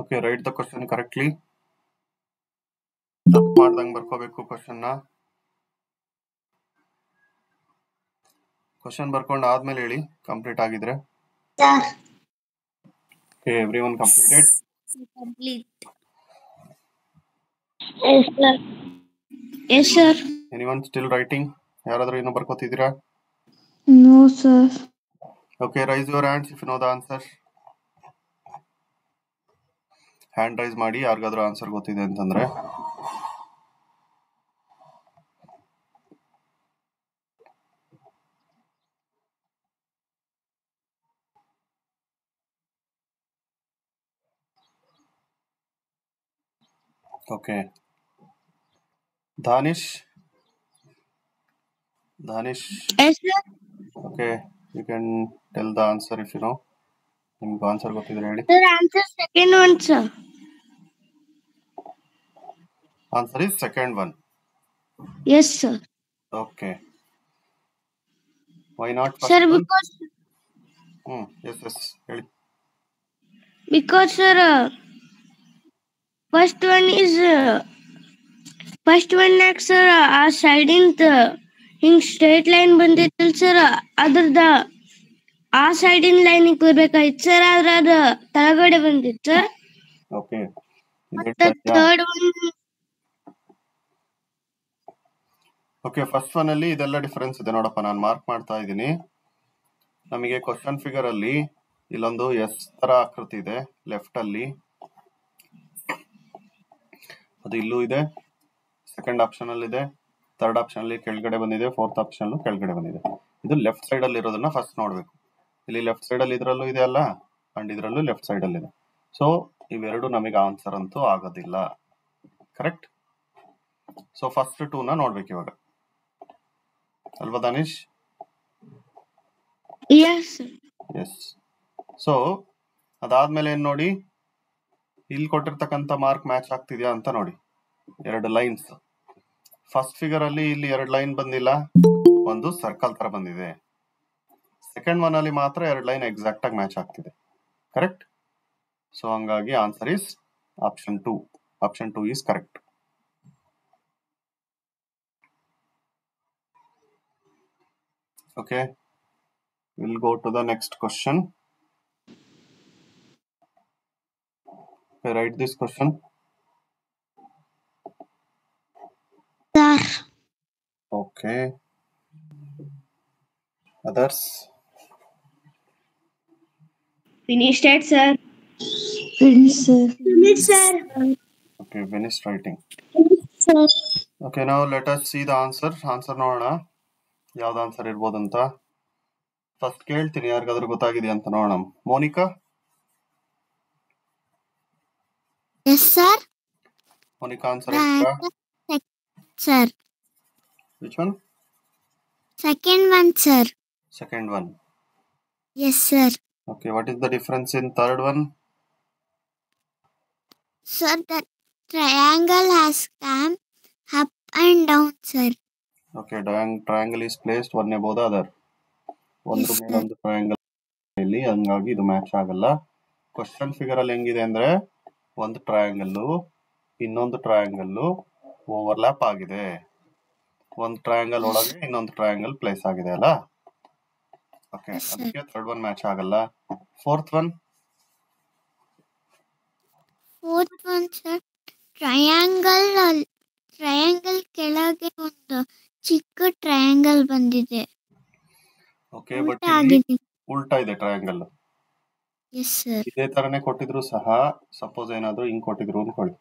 Okay, right the question correctly. ತಪ್ಪು ಮಾಡ್ದಂಗೆ ಬರ್ಕೋಬೇಕು ಕ್ವಶನ್ನ. ಕ್ವಶನ್ ಬರ್ಕೊಂಡು ಆದ್ಮೇಲೆ ಹೇಳಿ ಕಂಪ್ಲೀಟ್ ಆಗಿದ್ರೆ. Okay, everyone completed? Yes sir. Anyone still writing? ಯಾರಾದ್ರೂ ಇನ್ನೂ ಬರ್ಕೋತಿದ್ದೀರಾ? No sir. Okay, raise your hands if you know the answer. Hand raise ಮಾಡಿ ಯಾರಿಗಾದ್ರೂ ಆನ್ಸರ್ ಗೊತ್ತಿದೆ ಅಂತಂದ್ರೆ. Okay, Danish. Yes sir. Okay, you can tell the answer if you know. ನಿಮ್ಗೆ answer ಗೊತ್ತಿದ್ರೆ ಹೇಳಿ. Sir answer second one sir. Answer is second one. Yes sir. Okay, why not sir first one? Yes ಹೇಳಿ. Because sir first one ನಾಕ್ sir ಆ ಸೈಡಿಂದ ಹಿಂಗ್ straight line ಬಂದಿತ್ತಲ್ಲ sir, ಅದ್ರದ ಆ ಸೈಡಿನ ಲೈನಿಗೆ ಬರ್ಬೇಕಾಯ್ತು sir, ಆದ್ರೆ ಅದು ಕೆಳಗಡೆ ಬಂದಿತ್ತು ಸರ್. ಓಕೆ, ಮತ್ತೆ third one. Okay, first one ಅಲ್ಲಿ ಇದೆಲ್ಲ ಡಿಫರೆನ್ಸ್ ಇದೆ ನೋಡಪ್ಪ. ನಾನು ಮಾರ್ಕ್ ಮಾಡ್ತಾ ಇದ್ದೀನಿ. ನಮಗೆ ಕ್ವಶನ್ ಫಿಗರ್ ಅಲ್ಲಿ ಇಲ್ಲೊಂದು ಎಸ್ ತರ ಆಕೃತಿ ಇದೆ ಲೆಫ್ಟ್ ಅಲ್ಲಿ, ಅದು ಇಲ್ಲೂ ಇದೆ. ಸೆಕೆಂಡ್ ಆಪ್ಷನ್ ಅಲ್ಲಿ ಇದೆ, ಥರ್ಡ್ ಆಪ್ಷನ್ ಅಲ್ಲಿ ಕೆಳಗಡೆ ಬಂದಿದೆ, ಫೋರ್ತ್ ಆಪ್ಷನ್ ಅಲ್ಲೂ ಕೆಳಗಡೆ ಬಂದಿದೆ. ಇದು ಲೆಫ್ಟ್ ಸೈಡ್ ಅಲ್ಲಿ ಇರೋದನ್ನ ಫಸ್ಟ್ ನೋಡ್ಬೇಕು. ಇಲ್ಲಿ ಲೆಫ್ಟ್ ಸೈಡ್ ಅಲ್ಲಿ ಇದ್ರಲ್ಲೂ ಇದೆ ಅಲ್ಲ, ಅಂಡ್ ಇದ್ರಲ್ಲೂ ಲೆಫ್ಟ್ ಸೈಡ್ ಅಲ್ಲಿ ಇದೆ. ಸೊ ಇವೆರಡು ನಮಗೆ ಆನ್ಸರ್ ಅಂತೂ ಆಗೋದಿಲ್ಲ. ಕರೆಕ್ಟ್? ಸೊ ಫಸ್ಟ್ ಟೂ ನ ನೋಡ್ಬೇಕು ಇವಾಗ, ಅಲ್ವಾ ದಾನಿಶ್? ಎಸ್. ಸೊ ಅದಾದ್ಮೇಲೆ ಏನ್ ನೋಡಿ, ಇಲ್ಲಿ ಕೊಟ್ಟಿರ್ತಕ್ಕಂಥ ಮಾರ್ಕ್ ಮ್ಯಾಚ್ ಆಗ್ತಿದ್ಯಾ ಅಂತ ನೋಡಿ. ಎರಡು ಲೈನ್ಸ್ ಫಸ್ಟ್ ಫಿಗರ್ ಅಲ್ಲಿ ಇಲ್ಲಿ ಎರಡು ಲೈನ್ ಬಂದಿಲ್ಲ, ಒಂದು ಸರ್ಕಲ್ ತರ ಬಂದಿದೆ. ಸೆಕೆಂಡ್ ಒನ್ ಅಲ್ಲಿ ಮಾತ್ರ ಎರಡು ಲೈನ್ ಎಕ್ಸಾಕ್ಟ್ ಆಗಿ ಮ್ಯಾಚ್ ಆಗ್ತಿದೆ. ಕರೆಕ್ಟ್? ಸೊ ಹಂಗಾಗಿ answer is option 2. Option 2 is correct. Okay, we'll go to the next question. Okay, write this question. Sir. Okay. Others? Finished it, sir. Finished, sir. Finished, sir. Okay, finished writing. Sir. Okay, now let us see the answer. Answer ನೋಡೋಣ ಯಾವ್ದು answer ಇರ್ಬೋದಂತ. First ಕೇಳ್ತೀನಿ ಯಾರಿಗಾದ್ರೂ ಗೊತ್ತಾಗಿದೆಯಾ ಅಂತ ನೋಡೋಣ. Monika? Yes, sir. Monica, answer it. Sir. Which one? Second one, sir. Second one. Yes, sir. Okay, what is the difference in third one? Sir, the triangle has come up and down, sir. Okay, triangle is placed one above the other. ಒಂದು ಮೇಲೆ ಒಂದು triangle ಇಲ್ಲಿ, ಹಂಗಾಗಿ ಇದು match ಆಗಲ್ಲ. Question figure ಅಲ್ಲಿ ಹೆಂಗಿದೆ ಅಂದ್ರೆ ಒಂದು ಟ್ರಯಾಂಗಲ್ ಇನ್ನೊಂದು ಟ್ರಯಾಂಗಲ್ ಓವರ್ಲ್ಯಾಪ್ ಆಗಿದೆ. ಒಂದು ಟ್ರಯಾಂಗಲ್ ಒಳಗೆ ಇನ್ನೊಂದು ಟ್ರಯಾಂಗಲ್ ಪ್ಲೇಸ್ ಆಗಿದೆ ಅಲ್ಲ. Okay, Yes, sir. ಅದಕ್ಕೆ ಥರ್ಡ್ ಒನ್ ಮ್ಯಾಚ್ ಆಗಲ್ಲ. Fourth one Fourth one, sir. Triangle ಕೆಳಗೆ ಒಂದು ಚಿಕ್ಕ ಟ್ರಯಾಂಗಲ್ ಬಂದಿದೆ. ಓಕೆ, ಬಟ್ ಉಲ್ಟಾ ಇಲ್ಲಿ ಆಗಿದೆ. ಉಲ್ಟಾ ಇದೆ ಟ್ರಯಾಂಗಲ್. Yes sir. ಇದೇ ತರನೇ ಕೊಟ್ಟಿದ್ರು ಸಹ, ಸಪೋಸ್ ಏನಾದ್ರು ಹಿಂಗ್ ಕೊಟ್ಟಿದ್ರು ಅನ್ಕೊಳ್ಳಿ,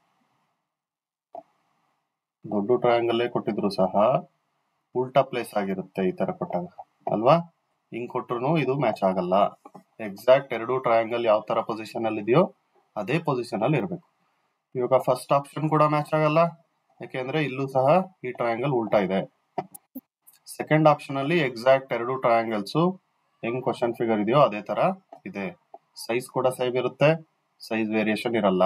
ದೊಡ್ಡ ಟ್ರಯಾಂಗಲ್ ಕೊಟ್ಟಿದ್ರು ಸಹ ಉಲ್ಟಾ ಪ್ಲೇಸ್ ಆಗಿರುತ್ತೆ ಈ ತರ ಕೊಟ್ಟಾಗ ಅಲ್ವಾ. ಹಿಂಗ್ ಕೊಟ್ರು ಇದು ಮ್ಯಾಚ್ ಆಗಲ್ಲ. ಎಕ್ಸಾಕ್ಟ್ ಎರಡು ಟ್ರಯಾಂಗಲ್ ಯಾವ ತರ ಪೊಸಿಷನ್ ಅಲ್ಲಿ ಇದೆಯೋ ಅದೇ ಪೊಸಿಷನ್ ಅಲ್ಲಿ ಇರಬೇಕು. ಇವಾಗ ಫಸ್ಟ್ ಆಪ್ಷನ್ ಕೂಡ ಮ್ಯಾಚ್ ಆಗಲ್ಲ, ಯಾಕೆಂದ್ರೆ ಇಲ್ಲೂ ಸಹ ಈ ಟ್ರಯಾಂಗಲ್ ಉಲ್ಟಾ ಇದೆ. ಸೆಕೆಂಡ್ ಆಪ್ಷನ್ ಅಲ್ಲಿ ಎಕ್ಸಾಕ್ಟ್ ಎರಡು ಟ್ರಯಾಂಗಲ್ಸ್ ಹೆಂಗ್ ಕ್ವಶನ್ ಫಿಗರ್ ಇದೆಯೋ ಅದೇ ತರ ಇದೆ. ಸೈಜ್ ಕೂಡ ಸೇಮ್ ಇರುತ್ತೆ, ಸೈಜ್ ವೇರಿಯೇಷನ್ ಇರಲ್ಲ.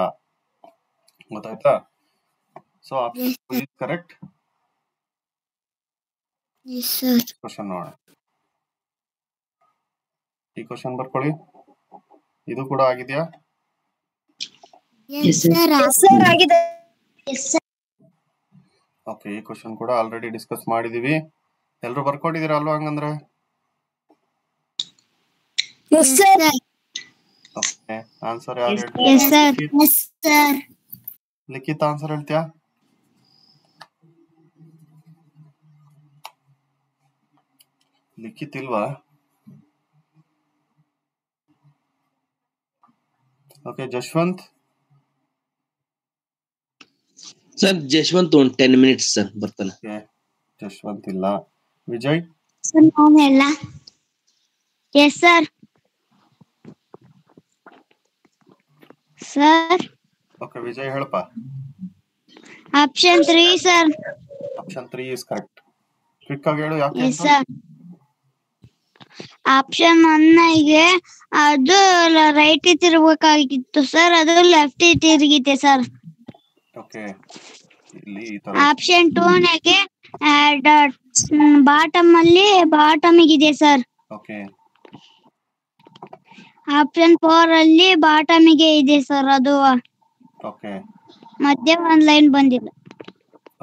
ಗೊತ್ತಾಯ್ತಾ? So option is correct. Yes sir. Question ನೋಡೋಣ. ಈ ಕ್ವಶನ್ ಬರ್ಕೊಳ್ಳಿ. ಇದು ಕೂಡ ಆಗಿದೆಯಾ? Yes sir. ಆಗಿದೆ. ಓಕೆ, ಈ ಕ್ವಶನ್ ಕೂಡ ಆಲ್ರೆಡಿ ಡಿಸ್ಕಸ್ ಮಾಡಿದೀವಿ. ಎಲ್ರು ಬರ್ಕೊಂಡಿದೀರಾ ಅಲ್ವಾ? ಹಂಗಂದ್ರೆ ಎಸ್ ಸರ್. ಓಕೆ, ಆನ್ಸರ್ ಯಾರು ಎಸ್ ಹೇಳ್ತೀರಾ? Sir. Yes sir. Likhith answer ಹೇಳ್ತೀಯಾ? ಲಿಖಿತ್ ಇಲ್ವಾ? ಓಕೆ, ಜಶ್ವಂತ್. ಸರ್ ಜಶ್ವಂತ್ ಒಂದು 10 minutes ಸರ್ ಬರ್ತಾನೆ. ಓಕೆ, ಜಶ್ವಂತ್ ಇಲ್ಲ. ವಿಜಯ್. ಸರ್ ನಾನೆಲ್ಲ. Yes sir. Sir. Okay, Vijay ಹೇಳಪ್ಪ. Option 3 sir. Option 3 is correct. Quick ಆಗಿ ಹೇಳು ಯಾಕೆ ಎಸ್ ಅಂತ. ಸರ್. ಆಪ್ಷನ್ 1 ಅದು ರೈಟ್ ತಿರುಗಬೇಕಾಗಿತ್ತು ಸರ್, ಅದು ಲೆಫ್ಟ್ ತಿರುಗಿದೆ ಸರ್. ಓಕೆ, ಇಲ್ಲಿ ಈ ತರ. ಆಪ್ಷನ್ 2 ಬಾಟಮ್ ಅಲ್ಲಿ ಬಾಟಮ್ ಇದೆ ಸರ್. ಓಕೆ, ಆಪ್ಷನ್ 4 ಅಲ್ಲಿ ಬಾಟಮಿಗೆ ಇದೆ ಸರ್, ಅದು ಓಕೆ, ಮಧ್ಯೆ ಒಂದ್ ಲೈನ್ ಬಂದಿಲ್ಲ.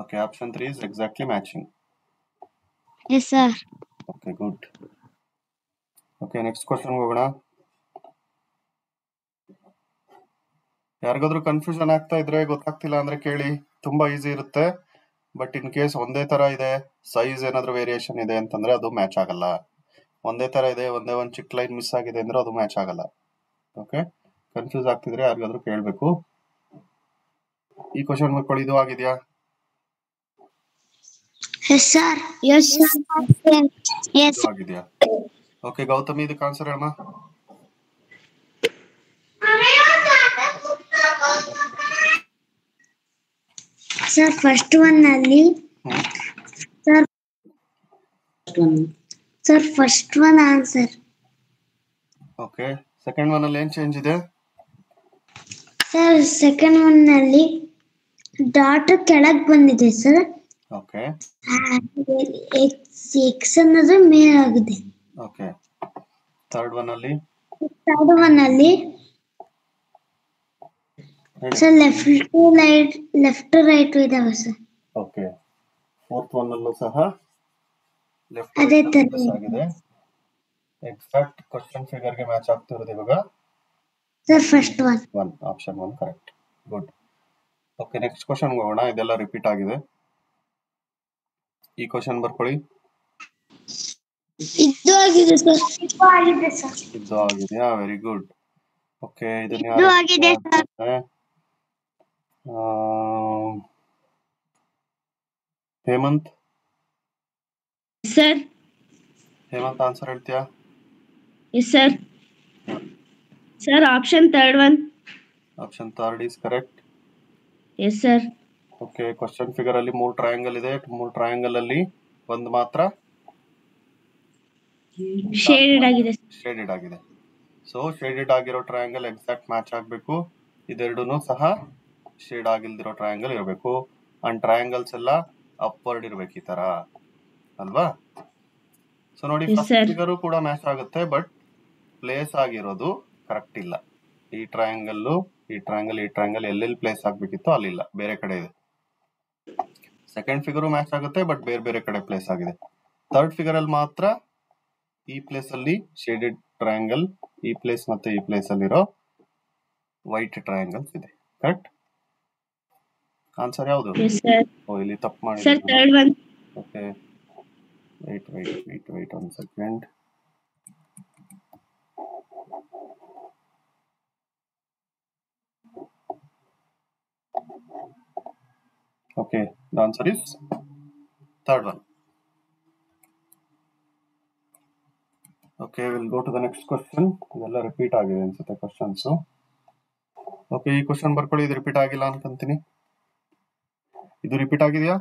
Okay, option 3 is exactly matching. Yes sir. Okay, good. Okay, next question ಹೋಗೋಣ. ಯಾರಿಗಾದ್ರೂ ಕನ್ಫ್ಯೂಷನ್ ಆಗ್ತಾ ಇದ್ರೆ, ಗೊತ್ತಾಗ್ತಿಲ್ಲ ಅಂದ್ರೆ ಕೇಳಿ. ತುಂಬಾ ಈಸಿ ಇರುತ್ತೆ. ಬಟ್ ಇನ್ ಕೇಸ್ ಒಂದೇ ತರ ಇದೆ, ಸೈಜ್ ಏನಾದ್ರೂ ವೇರಿಯೇಷನ್ ಇದೆ ಅಂತಂದ್ರೆ ಅದು ಮ್ಯಾಚ್ ಆಗಲ್ಲ. ಒಂದೇ ತರ ಇದೆ, ಒಂದೇ ಒಂದು ಚಿಕ್ಕ ಲೈನ್ ಮಿಸ್ ಆಗಿದೆ ಅಂದ್ರೆ ಅದು ಮ್ಯಾಚ್ ಆಗಲ್ಲ. ಓಕೆ, ಕನ್ಫ್ಯೂಸ್ ಆಗ್ತಿದ್ರೆ ಯಾರಿಗಾದ್ರೂ ಕೇಳ್ಬೇಕು. ಈ ಕ್ವಶನ್ ಮಾಡ್ಕೊಳ್ಳಿ. ಇದು ಆಗಿದೆಯಾ? Yes sir. Yes sir. Yes ಇದು ಆಗಿದೆಯಾ? ಓಕೆ, ಗೌತಮಿ ಇದಕ್ಕೆ ಆನ್ಸರ್ ಹೇಳಮ್ಮ. ಸರ್ ಫಸ್ಟ್ ಒನ್ ಅಲ್ಲಿ sir first one answer. Okay, second one ಅಲ್ಲಿ ಏನ್ ಚೇಂಜ್ ಇದೆ? ಸರ್ ಸೆಕೆಂಡ್ ಒನ್ ಅಲ್ಲಿ ಡಾಟ್ ಕೆಳಗ್ ಬಂದಿದೆ ಸರ್. ಓಕೆ, ಎಕ್ಸ್ ಅನ್ನೋದು ಮೇಲಾಗಿದೆ. ಓಕೆ, ಥರ್ಡ್ ಒನ್ ಅಲ್ಲಿ ಥರ್ಡ್ ಒನ್ ಅಲ್ಲಿ ಸರ್ ಲೆಫ್ಟ್ ರೈಟ್ ಇದಾವೆ ಸರ್. ಓಕೆ, ಫೋರ್ತ್ ಒನ್ ಅಲ್ಲೂ ಸಹ ಲೆಫ್ಟ್ ಅದೇ ತರ ಆಗಿದೆ. ಎಕ್ಸಾಕ್ಟ್ ಕ್ವಶನ್ ಫಿಗರ್ ಗೆ ಮ್ಯಾಚ್ ಆಗ್ತಿರೋದು ಇವಾಗ sir first one. Option 1 correct. Good. Okay, next question ಹೋಗೋಣ. ಇದೆಲ್ಲ ರಿಪೀಟ್ ಆಗಿದೆ. ಈ ಕ್ವಶನ್ ಬರ್ಕೊಳ್ಳಿ. ಇದು ಆಗಿದೆ ಸರ್. ಇದು ಆಗಿದೆಯಾ? Very good. ಓಕೆ, ಇದನ್ನ ಇದು ಆಗಿದೆ sir. Hemanth. Sir. Hemanth answer ಹೇಳ್ತೀಯಾ? Yes sir. Sir option 3 option 3 is correct. Yes sir. Okay, question figure ಅಲ್ಲಿ 3 ಟ್ರಯಾಂಗಲ್ ಇದೆ. 3 ಟ್ರಯಾಂಗಲ್ ಅಲ್ಲಿ ಒಂದು ಮಾತ್ರ ಶೇಡೆಡ್ ಆಗಿದೆ. ಸೊ ಶೇಡೆಡ್ ಆಗಿರೋ ಟ್ರಯಾಂಗಲ್ ಎಕ್ಸಾಕ್ಟ್ ಮ್ಯಾಚ್ ಆಗಬೇಕು. ಇದೆರಡೂ ಸಹ ಶೇಡ್ ಆಗಿಲ್ದಿರೋ ಟ್ರಯಾಂಗಲ್ ಇರಬೇಕು. ಅಂಡ್ ಟ್ರಯಾಂಗಲ್ಸ್ ಎಲ್ಲ ಅಪ್ವರ್ಡ್ ಇರ್ಬೇಕು, ಈ ತರ ಅಲ್ವಾ? ಸೊ ನೋಡಿ, ಫಸ್ಟ್ ಫಿಗರ್ ಕೂಡ ಮ್ಯಾಚ್ ಆಗುತ್ತೆ, ಬಟ್ ಪ್ಲೇಸ್ ಆಗಿರೋದು ಕರೆಕ್ಟ್ ಇಲ್ಲ. ಈ ಟ್ರಯಾಂಗಲ್ ಎಲ್ಲೆಲ್ಲಿ ಪ್ಲೇಸ್ ಆಗ್ಬೇಕಿತ್ತು ಅಲ್ಲಿಲ್ಲ, ಬೇರೆ ಕಡೆ ಇದೆ. ಸೆಕೆಂಡ್ ಫಿಗರು ಮ್ಯಾಚ್ ಆಗುತ್ತೆ, ಬಟ್ ಬೇರೆ ಬೇರೆ ಕಡೆ ಪ್ಲೇಸ್ ಆಗಿದೆ. ಥರ್ಡ್ ಫಿಗರ್ ಅಲ್ಲಿ ಮಾತ್ರ ಈ ಪ್ಲೇಸ್ ಅಲ್ಲಿ ಶೇಡೆಡ್ ಟ್ರಯಾಂಗಲ್, ಈ ಪ್ಲೇಸ್ ಮತ್ತೆ ಈ ಪ್ಲೇಸ್ ಅಲ್ಲಿರೋ ವೈಟ್ ಟ್ರಯಾಂಗಲ್ಸ್ ಇದೆ. ಕರೆಕ್ಟ್ ಆನ್ಸರ್ ಯಾವುದು? ಇಲ್ಲಿ ತಪ್ಪು ಮಾಡಿ. Okay, wait 1 second. Okay, the answer is third one. Okay, we'll go to the next question. ಇದೆಲ್ಲ ರಿಪೀಟ್ ಆಗಿದೆ ಅನ್ಸುತ್ತೆ ಕ್ವಶನ್ಸ್. ಓಕೆ, ಈ ಕ್ವಶನ್ ಬರ್ಕೊಳ್ಳಿ. ಇದು ರಿಪೀಟ್ ಆಗಿಲ್ಲ ಅನ್ಕೊಂತೀನಿ. ಇದು ರಿಪೀಟ್ ಆಗಿದೆಯಾ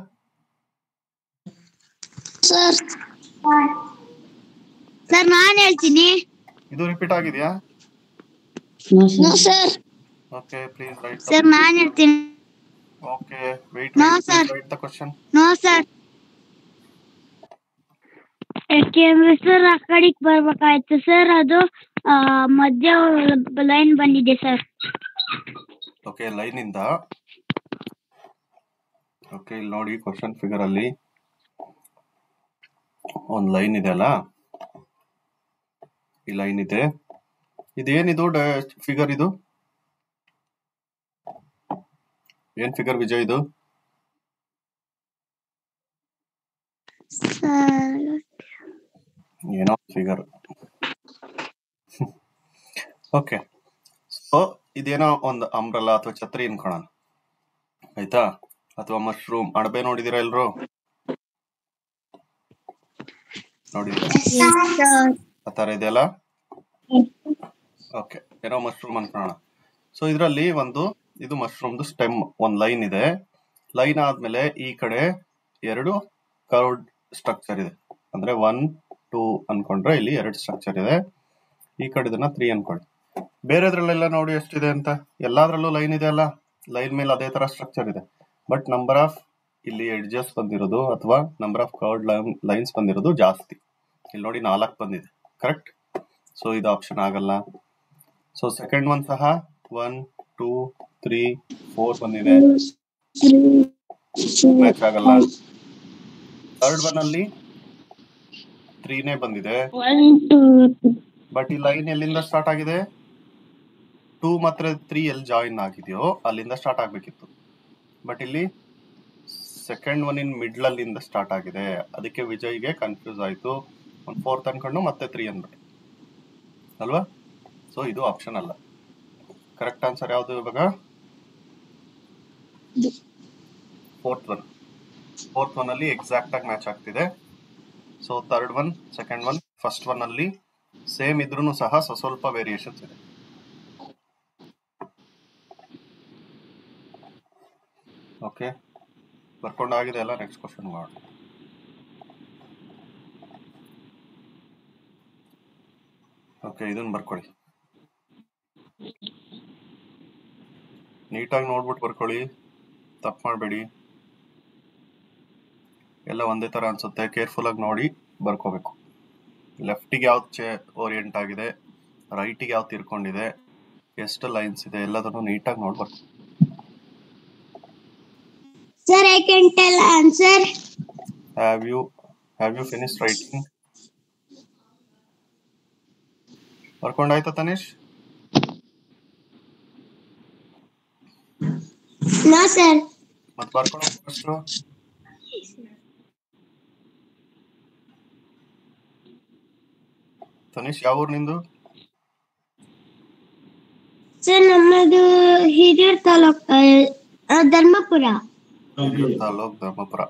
ಸರ್? ಸರ್ ನಾನು ಹೇಳ್ತೀನಿ. ಇದು ರಿಪೀಟ್ ಆಗಿದೆಯಾ? No sir. Okay, please write. Sir ನಾನು ಹೇಳ್ತೀನಿ. Okay, wait, write the question. No sir. ಯಾಕೆಂದ್ರೆ ಸರ್ ಆ ಕಡೆಗೆ ಬರ್ಬೇಕಾಯ್ತು ಸರ್, ಅದು ಮಧ್ಯ ಲೈನ್ ಬಂದಿದೆ ಸರ್. ಓಕೆ, ಲೈನ್ ಇಂದ. ಓಕೆ, ಇಲ್ಲಿ ನೋಡಿ ಕ್ವಶನ್ ಫಿಗರ್ ಅಲ್ಲಿ ಒಂದು ಲೈನ್ ಇದೆ ಅಲ್ಲ, ಈ ಲೈನ್ ಇದೆ. ಇದೇನಿದು ಫಿಗರ್? ಇದು ಏನ್ ಫಿಗರ್ ವಿಜಯ್? ಇದು ಏನೋ ಫಿಗರ್. ಓಕೆ, ಸೊ ಇದೇನೋ ಒಂದು ಅಂಬ್ರೆಲಾ ಅಥವಾ ಛತ್ರಿ ಅನ್ಕೊಳ್ಳೋಣ, ಆಯ್ತಾ? ಅಥವಾ ಮಶ್ರೂಮ್, ಅಣಬೆ ನೋಡಿದಿರಾ ಎಲ್ರು? ನೋಡಿದಿರಾ ಆ ತರ ಇದೆಯಲ್ಲ? ಓಕೆ, ಏನೋ ಮಶ್ರೂಮ್ ಅನ್ಕೊಳ್ಳೋಣ. ಸೊ ಇದರಲ್ಲಿ ಇದು ಮಶ್ರೂಮ್ದು ಸ್ಟೆಮ್, ಒಂದು ಲೈನ್ ಇದೆ. ಲೈನ್ ಆದ್ಮೇಲೆ ಈ ಕಡೆ ಎರಡು ಕರ್ವ್ಡ್ ಸ್ಟ್ರಕ್ಚರ್ ಇದೆ. ಅಂದ್ರೆ 1 2 ಅನ್ಕೊಂಡ್ರೆ ಇಲ್ಲಿ 2 ಸ್ಟ್ರಕ್ಚರ್ ಇದೆ. ಈ ಕಡೆ ಇದನ್ನ 3 ಅನ್ಕೊಳ್ಳಿ. ಬೇರೆದ್ರಲ್ಲೆಲ್ಲ ನೋಡಿ ಎಷ್ಟಿದೆ ಅಂತ. ಎಲ್ಲಾದ್ರಲ್ಲೂ ಲೈನ್ ಇದೆ ಅಲ್ಲ, ಲೈನ್ ಮೇಲೆ ಅದೇ ತರ ಸ್ಟ್ರಕ್ಚರ್ ಇದೆ. ಬಟ್ ನಂಬರ್ ಆಫ್ ಇಲ್ಲಿ ಎಡ್ಜಸ್ ಬಂದಿರೋದು ಅಥವಾ ನಂಬರ್ ಆಫ್ ಕರ್ವ್ಡ್ ಲೈನ್ಸ್ ಬಂದಿರೋದು ಜಾಸ್ತಿ. ಇಲ್ಲಿ ನೋಡಿ 4 ಬಂದಿದೆ. ಕರೆಕ್ಟ್. ಸೊ ಇದು ಆಪ್ಷನ್ ಆಗಲ್ಲ. ಸೊ ಸೆಕೆಂಡ್ ಒನ್ ಸಹ 1 2 3 4 ಬಂದಿದೆ, ಮ್ಯಾಚ್ ಆಗಲ್ಲ. ಥರ್ಡ್ ಒನ್ ಅಲ್ಲಿ 3ನೇ ಬಂದಿದೆ, ಬಟ್ ಈ ಲೈನ್ ಎಲ್ಲಿಂದ ಸ್ಟಾರ್ಟ್ ಆಗಿದೆ? 2 ಮಾತ್ರ 3 ಎಲ್ಲಿ ಜಾಯಿನ್ ಆಗಿದೆಯೋ ಅಲ್ಲಿಂದ ಸ್ಟಾರ್ಟ್ ಆಗ್ಬೇಕಿತ್ತು. ಬಟ್ ಇಲ್ಲಿ ಸೆಕೆಂಡ್ ಒನ್ ಇನ್ ಮಿಡ್ಲ್ ಅಲ್ಲಿಂದ ಸ್ಟಾರ್ಟ್ ಆಗಿದೆ. ಅದಕ್ಕೆ ವಿಜಯ್ಗೆ ಕನ್ಫ್ಯೂಸ್ ಆಯ್ತು. ಒಂದು 4th ಅನ್ಕೊಂಡು ಮತ್ತೆ 3 ಅಂದ್ಬಿಟ್ಟು ಅಲ್ವಾ? ಸೊ ಇದು ಆಪ್ಷನ್ ಅಲ್ಲ. ಕರೆಕ್ಟ್ ಆನ್ಸರ್ ಯಾವುದು ಇವಾಗ? ಫೋರ್ತ್ ಒನ್ ಅಲ್ಲಿ ಎಕ್ಸಾಕ್ಟ್ ಆಗಿ ಮ್ಯಾಚ್ ಆಗ್ತಿದೆ. So third one, second one, first one ಅಲ್ಲಿ ಸೇಮ್ ಇದ್ರೂ ಸಹ ಸ್ವಲ್ಪ ವೇರಿಯೇಷನ್ಸ್ ಇದೆ. ಓಕೆ, ಬರ್ಕೊಂಡಾಗಿದೆ ಅಲ್ಲ? ನೆಕ್ಸ್ಟ್ ಕ್ವಶನ್ ಮಾಡಿ. ಓಕೆ, ಇದನ್ನ ಬರ್ಕೊಳ್ಳಿ. ನೀಟಾಗಿ ನೋಡ್ಬಿಟ್ಟು ಬರ್ಕೊಳ್ಳಿ, ತಪ್ಪು ಮಾಡಬೇಡಿ. ಎಲ್ಲ ಒಂದೇ ತರ ಅನ್ಸುತ್ತೆ. ಕೇರ್ಫುಲ್ ಆಗಿ ನೋಡಿ ಬರ್ಕೋಬೇಕು. ಲೆಫ್ಟಿಗೆ ಯಾವ್ದು ಓರಿಯೆಂಟ್ ಆಗಿದೆ, ರೈಟಿಗೆ ಯಾವ್ದು ತಿರ್ಕೊಂಡಿದೆ, ಎಷ್ಟು ಲೈನ್ಸ್ ಇದೆ, ಎಲ್ಲದನ್ನು ನೀಟಾಗಿ ನೋಡ್ಬೇಕು. Sir, I can tell answer. Have you finished writing? ಬರ್ಕೊಂಡಾಯ್ತಾ Tanish? No, sir. ಮತ್ತೆ ಬರ್ಕೊಳ್ಳೋ ಫಸ್ಟ್. ತನಿಷ್, ಯಾವ ಊರು ನಿಂದು? ಸರ್ ನಮ್ಮದು Hiriyur taluk, Dharmapura. Hiriyur taluk, Dharmapura.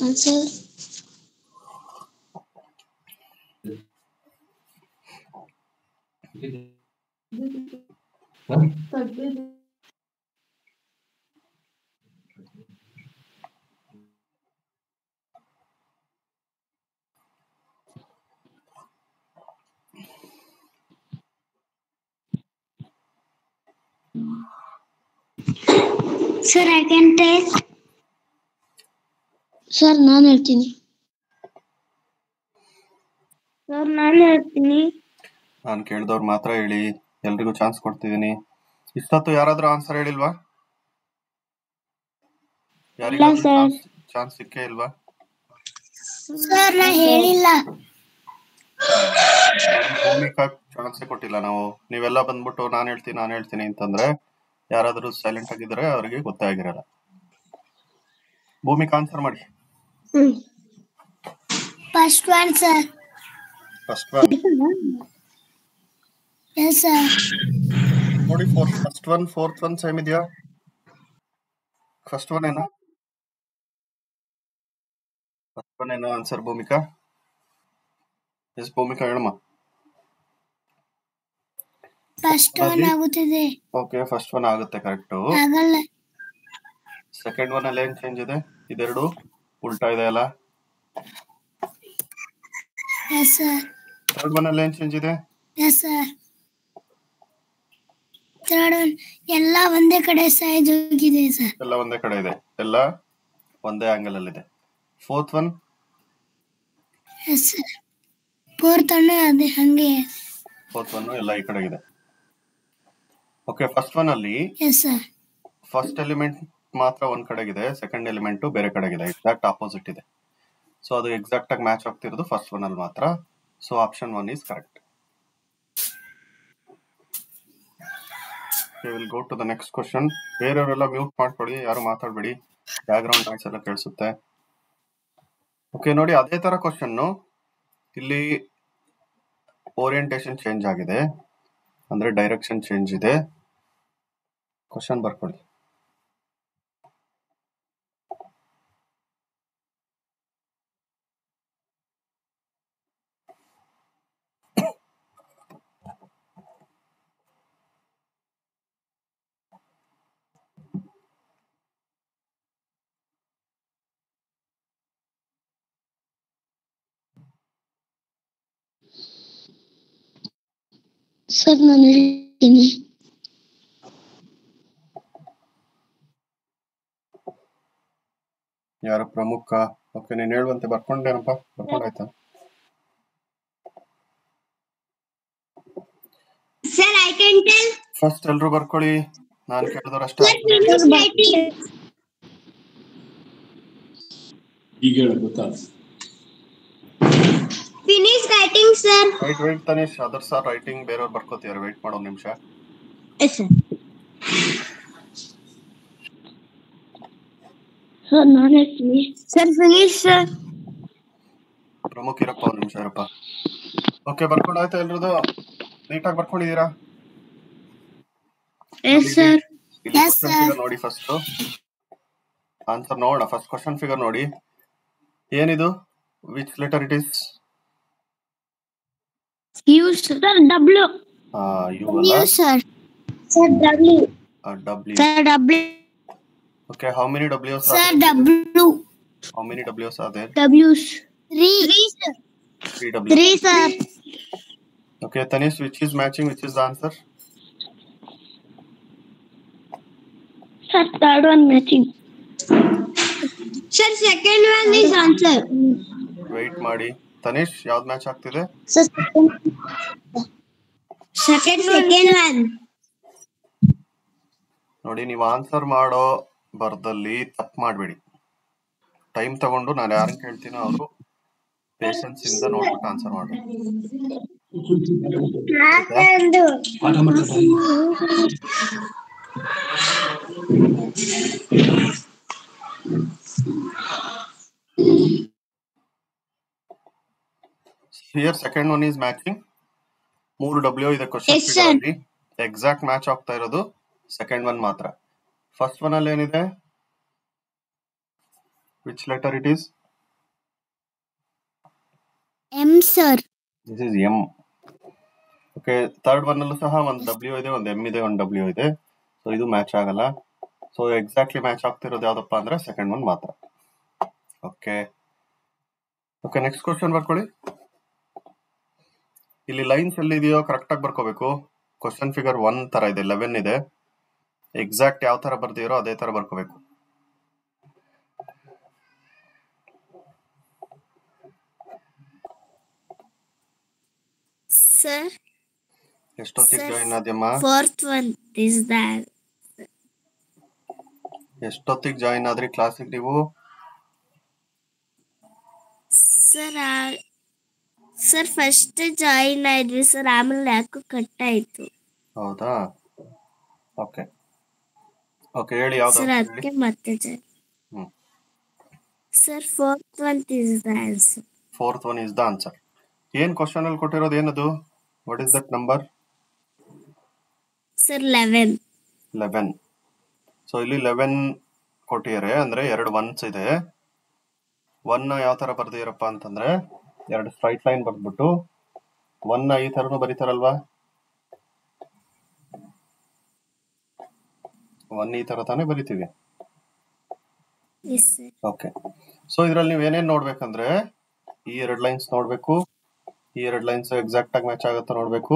Answer. Sir I can take. Sir ನಾನು ಹೇಳ್ತೀನಿ. ಸರ್ ನಾನು ಹೇಳ್ತೀನಿ. ನಾನು ಕೇಳಿದವ್ರು ಮಾತ್ರ ಹೇಳಿ, ಎಲ್ರಿಗೂ ಚಾನ್ಸ್ ಕೊಡ್ತಿದ್ದೀನಿ. ಇಷ್ಟೊತ್ತು ಯಾರಾದ್ರೂ ಆನ್ಸರ್ ಹೇಳಿಲ್ವಾ? ಯಾರಿಗಾದ್ರೂ ಚಾನ್ಸ್ ಸಿಕ್ಕೇ ಇಲ್ವಾ? ಸರ್ ನಾ ಹೇಳಿಲ್ಲ. ಭೂಮಿಕಾ ಚಾನ್ಸೇ ಕೊಟ್ಟಿಲ್ಲ ನಾವು. ನೀವೆಲ್ಲ ಬಂದ್ಬಿಟ್ಟು ನಾನು ಹೇಳ್ತೀನಿ ಅಂತಂದ್ರೆ ಯಾರಾದ್ರೂ ಸೈಲೆಂಟ್ ಆಗಿದ್ರೆ ಅವ್ರಿಗೆ ಗೊತ್ತಾಗಿರಲ್ಲ. ಭೂಮಿಕಾ ಆನ್ಸರ್ ಮಾಡಿ. First one sir. First one yes sir. ನೋಡಿ, first one fourth one same ಇದೆಯಾ? ಫಸ್ಟ್ ಒನ್ ಏನೋ ಆನ್ಸರ್ ಭೂಮಿಕಾ? ಎಸ್ ಭೂಮಿಕಾ ಹೇಳಮ್ಮ. ಫಸ್ಟ್ ಒನ್ ಆಗುತ್ತಿದೆ. ಓಕೆ, ಫಸ್ಟ್ ಒನ್ ಆಗುತ್ತೆ, ಕರೆಕ್ಟು. ಆಗಲ್ಲ. ಸೆಕೆಂಡ್ ಒನ್ ಅಲ್ಲಿ ಏನ್ ಚೇಂಜ್ ಇದೆ? ಇದೆರಡು ಉಲ್ಟಾ ಇದೆ ಅಲ್ಲ? S sir. ಥರ್ಡ್ ಒನ್ ಅಲ್ಲಿ ಏನ್ ಚೇಂಜ್ ಇದೆ? S sir. ಥರ್ಡ್ ಒನ್ ಎಲ್ಲ ಒಂದೇ ಕಡೆ ಸೈಜ್ ಹೋಗಿದೆ ಸರ್. ಎಲ್ಲ ಒಂದೇ ಕಡೆ ಇದೆ, ಎಲ್ಲ ಒಂದೇ ಆಂಗಲ್ ಅಲ್ಲಿ ಇದೆ. Fourth one? Yes sir. Fourth one ಅದೇ ಹಂಗೆ. ಫೋರ್ತ್ ಒನ್ ಎಲ್ಲ ಈ ಕಡೆ ಇದೆ. ಓಕೆ, ಫಸ್ಟ್ ಒನ್ ಅಲ್ಲಿ ಎಸ್ ಸರ್. ಫಸ್ಟ್ ಎಲಿಮೆಂಟ್ ಮಾತ್ರ ಒಂದ್ ಕಡೆಗಿದೆ, ಸೆಕೆಂಡ್ ಎಲಿಮೆಂಟ್ ಬೇರೆ ಕಡೆಗಿದೆ, ಎಕ್ಸಾಕ್ಟ್ ಆಪೋಸಿಟ್ ಇದೆ. ಸೊ ಅದು ಎಕ್ಸಾಕ್ಟ್ ಆಗಿ ಮ್ಯಾಚ್ ಆಗ್ತಿರೋದು ಫಸ್ಟ್ ಒನ್ ಅಲ್ಲಿ ಮಾತ್ರ. So option 1 is correct. Will go to the next question. ಬೇರೆಯವರೆಲ್ಲ ಮ್ಯೂಟ್ ಮಾಡ್ಕೊಳ್ಳಿ, ಯಾರು ಮಾತಾಡಬೇಡಿ, ಬ್ಯಾಕ್ಗ್ರೌಂಡ್ ನಾಯ್ಸ್ ಎಲ್ಲ ಕೇಳಿಸುತ್ತೆ. ಓಕೆ, ನೋಡಿ ಅದೇ ತರ ಕ್ವಶನ್ ಇಲ್ಲಿ ಓರಿಯಂಟೇಶನ್ ಚೇಂಜ್ ಆಗಿದೆ, ಅಂದ್ರೆ ಡೈರೆಕ್ಷನ್ ಚೇಂಜ್ ಇದೆ. ಕ್ವಶನ್ ಬರ್ಕೊಳ್ಳಿ. ಸರ್ ನಾನು ಹೇಳ್ತೀನಿ. ಯಾರು ಪ್ರಮುಖ? ಓಕೆ, ನೀನ್ ಹೇಳುವಂತೆ ಬರ್ಕೊಂಡೇನಪ್ಪ? ಬರ್ಕೊಂಡಾಯ್ತಾ? Sir I can tell. First ಎಲ್ರು ಬರ್ಕೊಳ್ಳಿ, ನಾನು ಕೇಳಿದವರಷ್ಟೇ. ಈಗ ಹೇಳ ಗೊತ್ತಾ? Finish writing sir. Wait Tanish, others are writing. ಬೇರೆಯವ್ರು ಬರ್ಕೋತಿದ್ದಾರೆ, ವೇಟ್ ಮಾಡೋ ನಿಮಿಷ. S sir. ಸರ್ ನಾನು ಹೇಳ್ತೀನಿ. Sir finish sir. ಪ್ರಮುಖ ಇರಪ್ಪ, ಒಂದು ನಿಮಿಷ ಇರಪ್ಪ. ಓಕೆ, ಬರ್ಕೊಂಡಾಯ್ತಾ ಎಲ್ರದು? ನೀಟಾಗಿ ಬರ್ಕೊಂಡಿದ್ದೀರಾ? Yes sir. ನೋಡಿ ಫಸ್ಟ್ ಆನ್ಸರ್ ನೋಡೋಣ. ಫಸ್ಟ್ ಕ್ವಶನ್ ಫಿಗರ್ ನೋಡಿ, ಏನಿದು? Which letter it is? U sir. W. U ಅಲ್ಲ sir. Sir W. W. Sir W. Okay, how many W's are Sir, there? W. How many W's are there? W's. 3 sir. 3 W's. 3 sir. Okay, Tanish, which is matching? Which is the answer? Sir, third one matching. Sir, second one is answer. Wait ಮಾಡಿ. Tanish, ಯಾವ್ದು match ಆಗ್ತಿದೆ? Sir, second one. ನೋಡಿ, ನೀವು answer ಮಾಡೋ ಬರ್ದಲ್ಲಿ ತಪ್ಪು ಮಾಡಬೇಡಿ. Time ತಗೊಂಡು ನಾನು ಯಾರನ್ನ ಕೇಳ್ತೀನೋ ಅವರು ಪೇಷನ್ಸ್ ಇಂದ ನೋಡ್ಬಿಟ್ಟು ಆನ್ಸರ್ ಮಾಡಬೇಕು. Here second one is matching. 3 W ಇದೆ ಕ್ವಶನ್ ಅಲ್ಲಿ. ಎಕ್ಸಾಕ್ಟ್ ಮ್ಯಾಚ್ ಆಗ್ತಾ ಇರೋದು ಸೆಕೆಂಡ್ ಒನ್ ಮಾತ್ರ. ಫಸ್ಟ್ ಒನ್ ಅಲ್ಲಿ ಏನಿದೆ? Which letter it is? M sir. This is M. Okay, third one ಅಲ್ಲೂ ಸಹ ಒಂದು W ಇದೆ, ಒಂದು M ಇದೆ, ಒಂದು W ಇದೆ. ಸೊ ಇದು ಮ್ಯಾಚ್ ಆಗಲ್ಲ. ಸೊ ಎಕ್ಸಾಕ್ಟ್ಲಿ ಮ್ಯಾಚ್ ಆಗ್ತಿರೋದು ಯಾವ್ದಪ್ಪ ಅಂದ್ರೆ ಸೆಕೆಂಡ್ ಒನ್ ಮಾತ್ರ. ಓಕೆ, ನೆಕ್ಸ್ಟ್ ಕ್ವಶನ್ ಬರ್ಕೊಳ್ಳಿ. ಇಲ್ಲಿ ಲೈನ್ಸ್ ಎಲ್ಲಿದೆಯೋ ಕರೆಕ್ಟ್ ಆಗಿ ಬರ್ಕೋಬೇಕು. ಕ್ವಶನ್ ಫಿಗರ್ 1 ತರ ಇದೆ, 11 ಇದೆ. ಎಕ್ಸಾಕ್ಟ್ ಯಾವ ತರ ಬರ್ದಿರೋ ಅದೇ ತರ ಬರ್ಕೋಬೇಕು. ಸರ್ ಎಷ್ಟೊತ್ತಿಗೆ ಜಾಯಿನ್ ಆದ್ಯಮ್ಮ? fourth one is that. ಎಷ್ಟೊತ್ತಿಗೆ ಜಾಯಿನ್ ಆದ್ರಿ ಕ್ಲಾಸಿಗೆ ನೀವು? ಸರ್ ಫಸ್ಟ್ ಜಾಯಿನ್ ಆದ್ವಿ ಸರ್, ಆಮೇಲೆ ಯಾಕೋ ಕಟ್ ಆಯ್ತು. ಹೌದಾ? ಓಕೆ ಓಕೆ, ಹೇಳಿ ಯಾವ್ದು ಸರ್ answer ಅದಕ್ಕೆ ಹೇಳಿ. ಮತ್ತೆ join. Hmm. Sir fourth one is the answer. Fourth one is the answer. ಏನ್ ಕ್ವಶನ್ ಅಲ್ಲಿ ಕೊಟ್ಟಿರೋದು ಏನದು? What is that number? Sir 11. 11. So ಇಲ್ಲಿ 11 ಕೊಟ್ಟಿದ್ದಾರೆ, ಅಂದ್ರೆ 2 ಒನ್ಸ್ ಇದೆ. ಒನ್ ಯಾವ ತರ ಬರ್ದಿರಪ್ಪ ಅಂತಂದ್ರೆ 2 ಸ್ಟ್ರೈಟ್ ಲೈನ್ ಬರ್ದ್ಬಿಟ್ಟು 1 ಈ ತರನು ಬರೀತಾರಲ್ವಾ, 1 ಈ ತರ ತಾನೇ ಬರಿತೀವಿ. Yes sir. ಓಕೆ, ಸೊ ಇದ್ರಲ್ಲಿ ನೀವು ಏನೇನ್ ನೋಡ್ಬೇಕಂದ್ರೆ ಈ 2 ಲೈನ್ಸ್ ನೋಡ್ಬೇಕು, ಈ 2 ಲೈನ್ಸ್ ಎಕ್ಸಾಕ್ಟ್ ಆಗಿ ಮ್ಯಾಚ್ ಆಗುತ್ತಾ ನೋಡ್ಬೇಕು,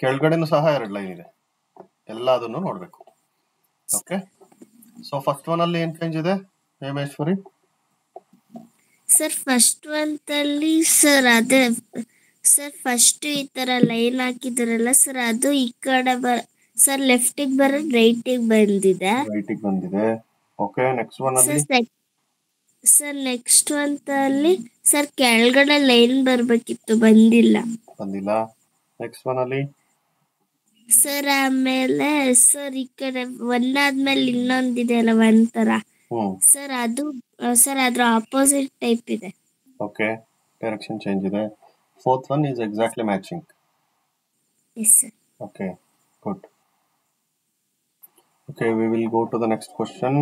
ಕೆಳಗಡೆನೂ ಸಹ 2 ಲೈನ್ ಇದೆ, ಎಲ್ಲದನ್ನು ನೋಡ್ಬೇಕು. ಓಕೆ, ಸೊ ಫಸ್ಟ್ ಒನ್ ಅಲ್ಲಿ ಏನ್ ಚೇಂಜ್ ಇದೆ ಹೇಮೇಶ್ವರಿ? ಸರ್ ಫಸ್ಟ್ ಒನ್ ಅಲ್ಲಿ ಸರ್ ಅದೇ ಸರ್ ಫಸ್ಟ್ ಈ ತರ ಲೈನ್ ಹಾಕಿದ್ರಲ್ಲ ಸರ್, ಅದು ಈ ಕಡೆ ಸರ್ ಲೆಫ್ಟಿಗೆ ಬರೋದು ರೈಟಿಗೆ ಬಂದಿದೆ. ರೈಟಿಗೆ ಬಂದಿದೆ. ಓಕೆ, ನೆಕ್ಸ್ಟ್ ಒನ್ ಅಲ್ಲಿ ಸರ್ ನೆಕ್ಸ್ಟ್ ಒನ್ ಅಲ್ಲಿ ಸರ್ ಕೆಳಗಡೆ ಲೈನ್ ಬರ್ಬೇಕಿತ್ತು, ಬಂದಿಲ್ಲ. ನೆಕ್ಸ್ಟ್ ಒನ್ ಅಲ್ಲಿ ಸರ್ ಆಮೇಲೆ ಸರ್ ಈ ಕಡೆ ಒಂದಾದ್ಮೇಲೆ ಇನ್ನೊಂದಿದೆ ಅಲ್ಲ ಒಂಥರ ಸರ್, ಅದು ಸರ್ ಅದ್ರ ಆಪೋಸಿಟ್ ಟೈಪ್ ಇದೆ. ಓಕೆ, ಡೈರೆಕ್ಷನ್ ಚೇಂಜ್ ಇದೆ. Fourth one is exactly matching. Yes sir. Okay, good. Okay, we will go to the next question.